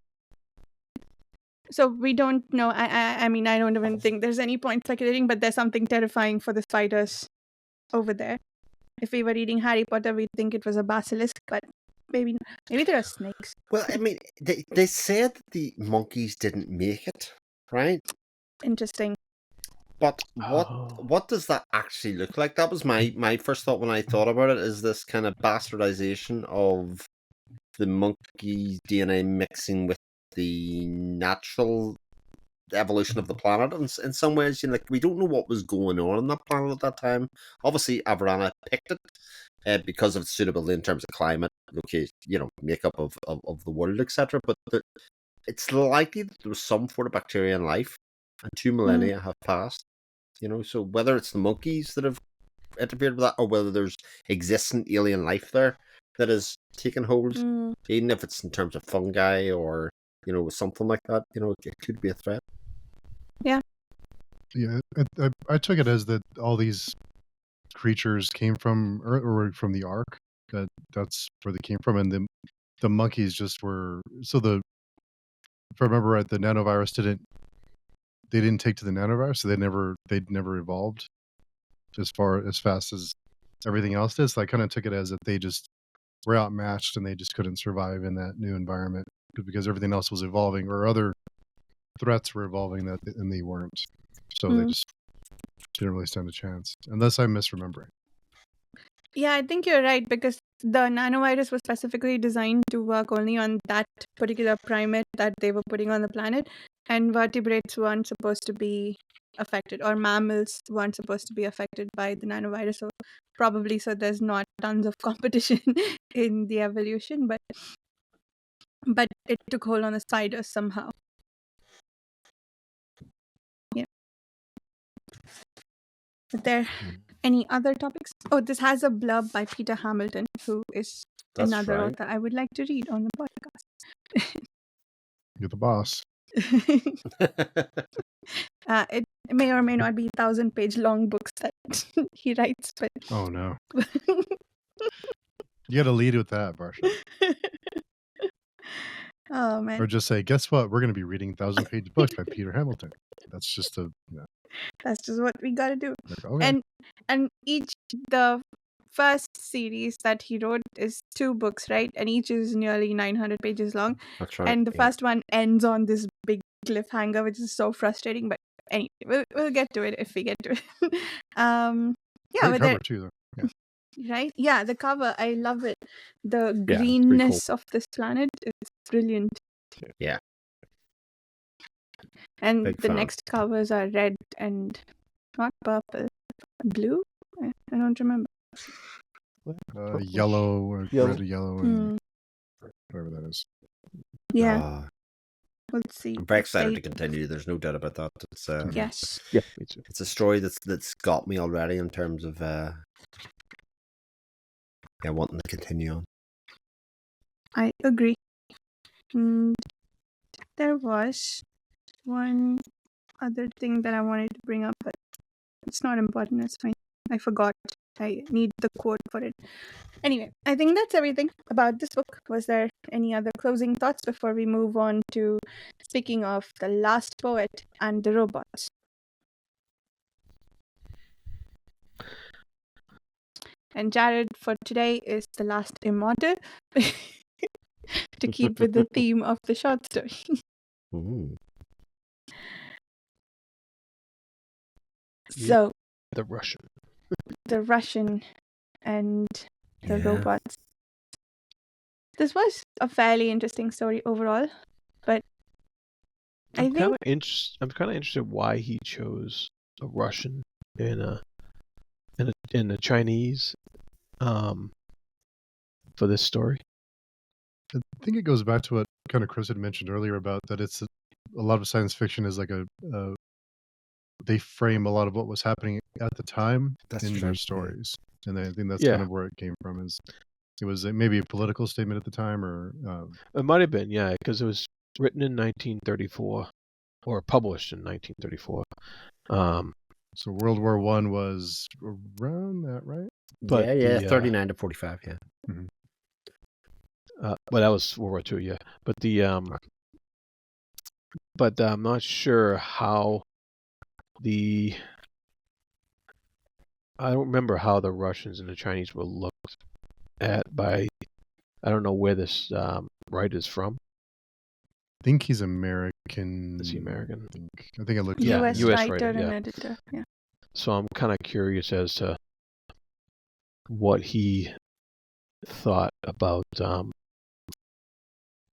So we don't know. I mean, I don't even think there's any point speculating, but there's something terrifying for the spiders over there. If we were reading Harry Potter, we'd think it was a basilisk, but maybe there are snakes. Well, I mean, they said that the monkeys didn't make it, right? Interesting. But what does that actually look like? That was my first thought when I thought about it, is this kind of bastardization of the monkey DNA mixing with the natural evolution of the planet. In some ways, like, we don't know what was going on that planet at that time. Obviously, Avrana picked it because of its suitability in terms of climate, location, makeup of the world, etc. But it's likely that there was some sort of bacterian life, and 2 millennia have passed. So whether it's the monkeys that have interfered with that, or whether there's existing alien life there that has taken hold, even if it's in terms of fungi or something like that, it could be a threat. Yeah. Yeah, I took it as that all these creatures came from Earth, or from the Ark. That's where they came from, and the monkeys just were. So if I remember right, the nanovirus didn't take to the nanovirus, so they'd never evolved as fast as everything else did. So I kind of took it as that they just were outmatched and they just couldn't survive in that new environment because everything else was evolving, or other threats were evolving and they weren't. So they just didn't really stand a chance, unless I'm misremembering. Yeah, I think you're right, because the nanovirus was specifically designed to work only on that particular primate that they were putting on the planet, and vertebrates weren't supposed to be affected, or mammals weren't supposed to be affected by the nanovirus. So probably, so there's not tons of competition in the evolution, but it took hold on the spiders somehow. Yeah. Are there any other topics? Oh, this has a blurb by Peter Hamilton, who is another author I would like to read on the podcast. You're the boss. It may or may not be 1,000-page long books that he writes, but oh no, you got to lead with that, Barsha. Oh man! Or just say, guess what? We're going to be reading 1,000-page books by Peter Hamilton. That's just That's just what we got to do. Like, okay. And the first series that he wrote is 2 books, right? And each is nearly 900 pages long. That's right. And the first one ends on this big cliffhanger, which is so frustrating. But anyway, we'll get to it if we get to it. Yeah, Great but cover too, though. Yeah. right? Yeah, the cover, I love it. The Yeah, it's pretty greenness of this planet is brilliant. Yeah, And big the fan. next covers are red and not purple, blue. I don't remember. Yellow or Yellow. red or yellow and Hmm. whatever that is. Yeah, Ah, we'll see. I'm very excited to Eight- continue. There's no doubt about that. It's Yes. Yeah, me too. it's a story that's got me already in terms of wanting to continue on. I agree. And there was one other thing that I wanted to bring up, but it's not important. It's fine. I forgot. I need the quote for it. Anyway, I think that's everything about this book. Was there any other closing thoughts before we move on to speaking of The Last Poet and the Robots? And Jared, for today, is The Last Immortal, to keep with the theme of the short story. Ooh. Yeah. So, The Russian. the Russian and the Yeah. robots. This was a fairly interesting story overall, but I I'm think kind of interested why he chose a Russian and a Chinese for this story. I think it goes back to what kind of Chris had mentioned earlier about that it's a lot of science fiction is like they frame a lot of what was happening at the time That's in true, their yeah. stories, and I think that's Yeah. kind of where it came from. Is it was maybe a political statement at the time, or It might have been, yeah, because it was written in 1934 or published in 1934. so World War I was around that, right? But yeah, the, 39 to 45, yeah. but that was World War II, yeah. But I'm not sure how I don't remember how the Russians and the Chinese were looked at by. I don't know where this writer's from. I think he's American. Is he American? I think I looked. Yeah, US, US writer writer, and yeah. editor. Yeah. So I'm kind of curious as to what he thought about.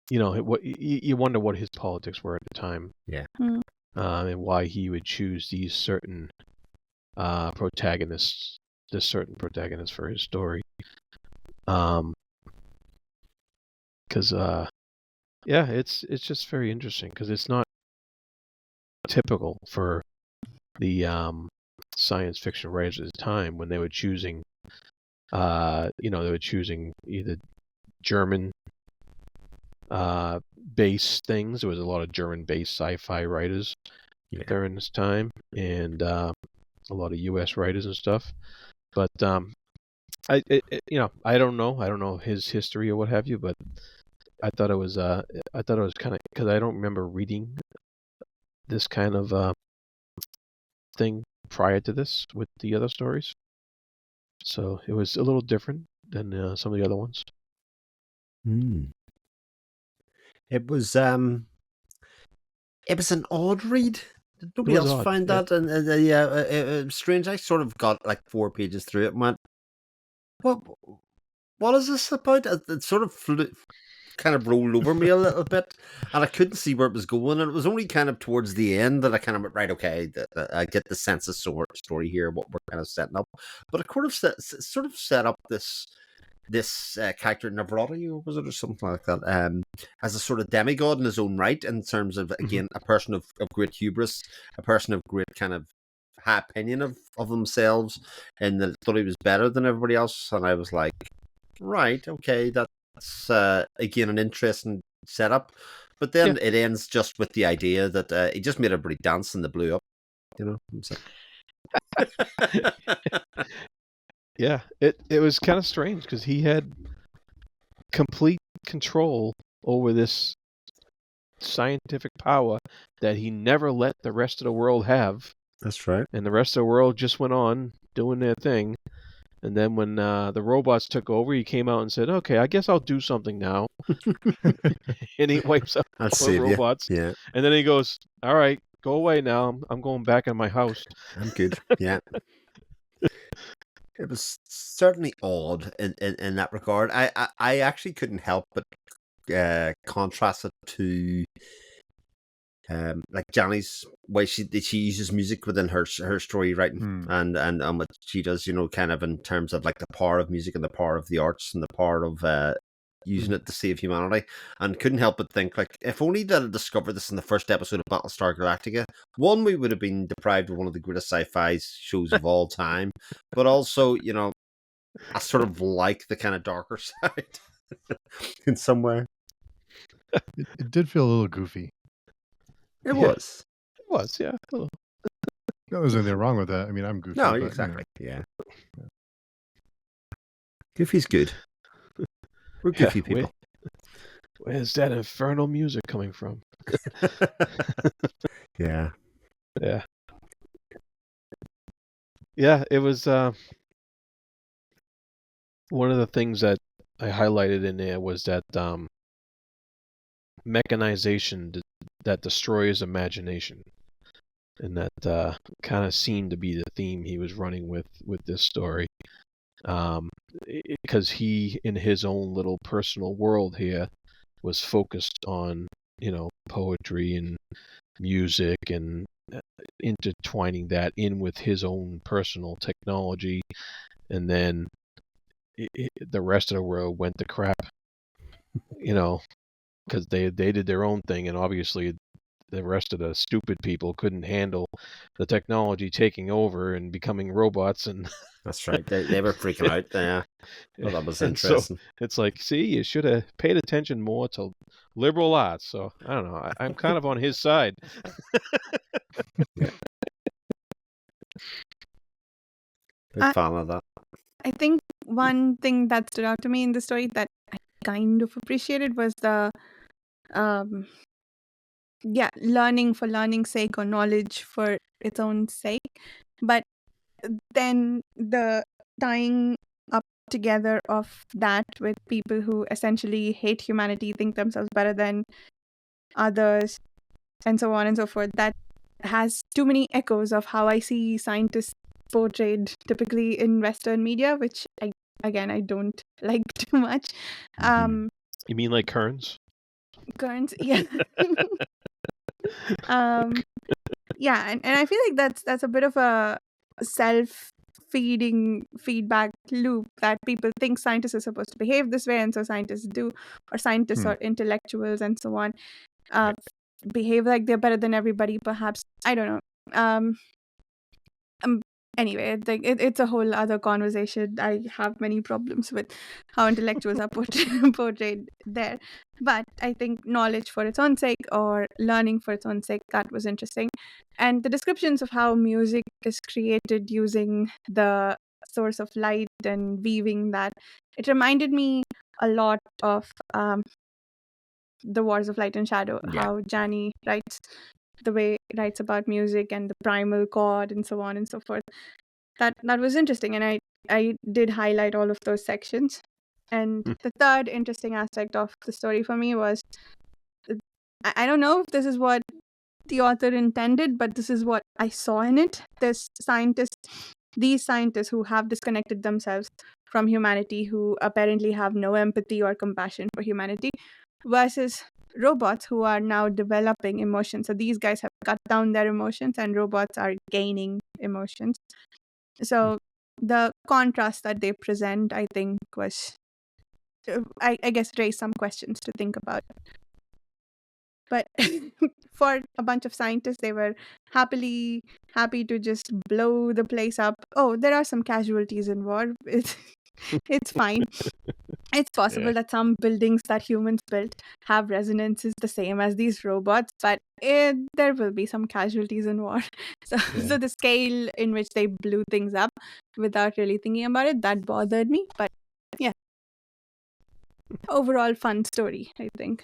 What you wonder what his politics were at the time. Yeah. And why he would choose these certain protagonists, this certain protagonist for his story. Because yeah, it's just very interesting because it's not typical for the science fiction writers at the time when they were choosing, they were choosing either German based things. There was a lot of German based sci-fi writers during this time, and a lot of U.S. writers and stuff. But I don't know his history or what have you, but I thought it was kind of, because I don't remember reading this kind of thing prior to this with the other stories, so it was a little different than some of the other ones. It was an odd read. Nobody was else odd, found yeah. that, and it was strange. I sort of got like 4 pages through it and went, what is this about? It sort of kind of rolled over me a little bit, and I couldn't see where it was going. And it was only kind of towards the end that I kind of went, right, okay, I get the sense of story here, what we're kind of setting up. But it sort of set up this character Navroti, or was it, or something like that, as a sort of demigod in his own right, in terms of, again, a person of great hubris, a person of great kind of high opinion of themselves, and that thought he was better than everybody else. And I was like, right, okay, that's again an interesting setup. But then it ends just with the idea that he just made everybody dance and they blew up, so. Yeah, it was kind of strange because he had complete control over this scientific power that he never let the rest of the world have. That's right. And the rest of the world just went on doing their thing. And then when the robots took over, he came out and said, "Okay, I guess I'll do something now." And he wipes out I'll all the save you. robots. Yeah, And then he goes, "All right, go away now. I'm going back in my house." I'm good. Yeah. It was certainly odd in that regard. I actually couldn't help but contrast it to like Johnny's way she uses music within her story writing and what she does, kind of in terms of like the power of music and the power of the arts and the power of using it to save humanity. And couldn't help but think, like, if only they'd discovered this in the first episode of Battlestar Galactica, one, we would have been deprived of one of the greatest sci-fi shows of all time, but also, I sort of like the kind of darker side in some way. It did feel a little goofy. It Yeah. was. It was, yeah. No, there's anything wrong with that. I mean, I'm goofy. No, but, exactly. Yeah. Goofy's good. We're goofy people. Where's that infernal music coming from? Yeah. Yeah. Yeah, it was one of the things that I highlighted in there was that mechanization that destroys imagination. And that kind of seemed to be the theme he was running with this story. Because he, in his own little personal world here, was focused on, poetry and music and intertwining that in with his own personal technology. And then the rest of the world went to crap, because they did their own thing, and obviously the rest of the stupid people couldn't handle the technology taking over and becoming robots. And that's right. They were freaking out there. Well, that was interesting. So it's like, see, you should have paid attention more to liberal arts. So I don't know. I'm kind of on his side. Yeah. Big fan of that. I think one thing that stood out to me in the story that I kind of appreciated was the learning for learning's sake or knowledge for its own sake. But then the tying up together of that with people who essentially hate humanity, think themselves better than others, and so on and so forth, that has too many echoes of how I see scientists portrayed typically in Western media, which I don't like too much. You mean like Kearns? Kearns, yeah. Yeah, and I feel like that's a bit of a self-feeding feedback loop, that people think scientists are supposed to behave this way, and so scientists do, or scientists or intellectuals and so on behave like they're better than everybody, perhaps. I don't know. Anyway, it's a whole other conversation. I have many problems with how intellectuals are portrayed there. But I think knowledge for its own sake or learning for its own sake, that was interesting. And the descriptions of how music is created using the source of light and weaving that, it reminded me a lot of the Wars of Light and Shadow, how Jani writes about music and the primal chord and so on and so forth. That was interesting, and I did highlight all of those sections. And the third interesting aspect of the story for me was, I don't know if this is what the author intended, but this is what I saw in it. These scientists who have disconnected themselves from humanity, who apparently have no empathy or compassion for humanity, versus robots who are now developing emotions. So these guys have cut down their emotions, and robots are gaining emotions. So the contrast that they present, I think, was, I guess, raised some questions to think about. But for a bunch of scientists, they were happy to just blow the place up. Oh, there are some casualties in war. It's fine. It's possible that some buildings that humans built have resonances the same as these robots, but there will be some casualties in war. So the scale in which they blew things up without really thinking about it, that bothered me. But yeah, overall fun story, I think.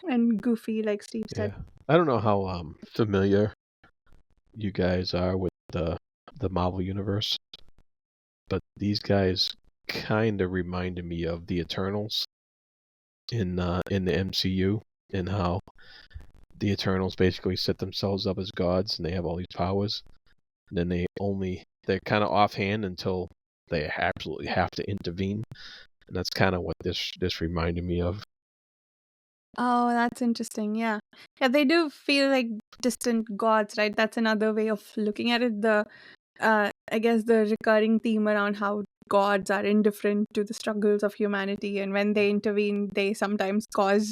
And goofy, like Steve said. Yeah. I don't know how familiar you guys are with the Marvel Universe. but these guys kind of reminded me of the Eternals in the MCU, and how the Eternals basically set themselves up as gods and they have all these powers. And then they're kind of offhand until they absolutely have to intervene. And that's kind of what this reminded me of. Oh, that's interesting. Yeah. Yeah, they do feel like distant gods, right? That's another way of looking at it. I guess the recurring theme around how gods are indifferent to the struggles of humanity, and when they intervene, they sometimes cause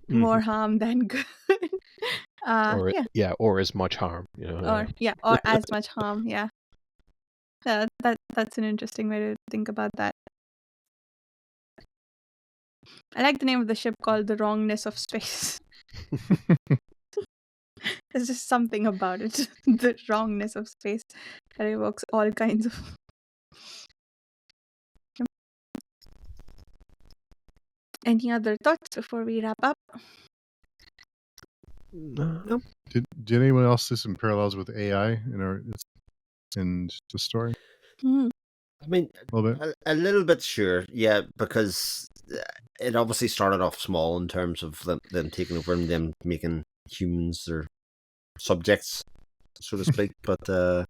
more harm than good. Or Yeah. or as much harm, Or as much harm. Yeah. That's an interesting way to think about that. I like the name of the ship called The Wrongness of Space. There's just something about it, the wrongness of space, that evokes all kinds of. Any other thoughts before we wrap up? No. Did anyone else see some parallels with AI in the story? I mean, A little bit. a little bit, sure, yeah, because it obviously started off small in terms of them taking over and them making humans their subjects, so to speak. But I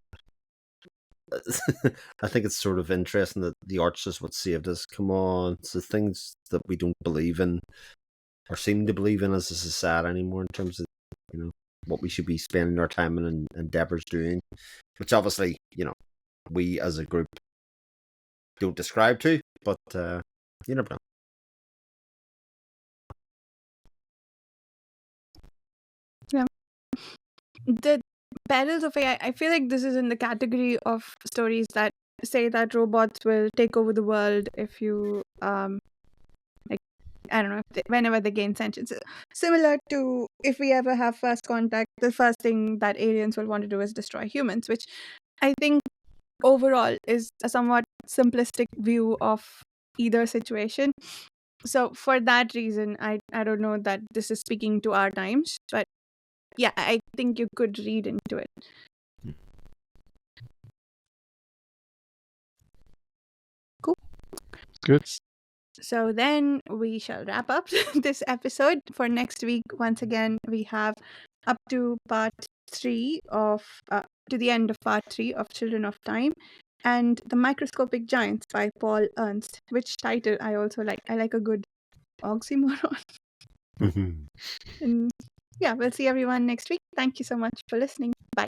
think it's sort of interesting that the arts is what saved us. Come on, it's the things that we don't believe in or seem to believe in as a society anymore in terms of what we should be spending our time and endeavors doing, which obviously we as a group don't describe to, but you never know. Yeah. The perils of AI, I feel like this is in the category of stories that say that robots will take over the world if you like, I don't know, whenever they gain sentience. Similar to if we ever have first contact, the first thing that aliens will want to do is destroy humans, which I think overall is a somewhat simplistic view of either situation. So for that reason, I don't know that this is speaking to our times, but yeah, I think you could read into it. Cool. Good. So then we shall wrap up this episode. For next week, once again, we have up to part 3 of to the end of part 3 of Children of Time and The Microscopic Giants by Paul Ernst, which title I also like. I like a good oxymoron. And yeah, we'll see everyone next week. Thank you so much for listening. Bye.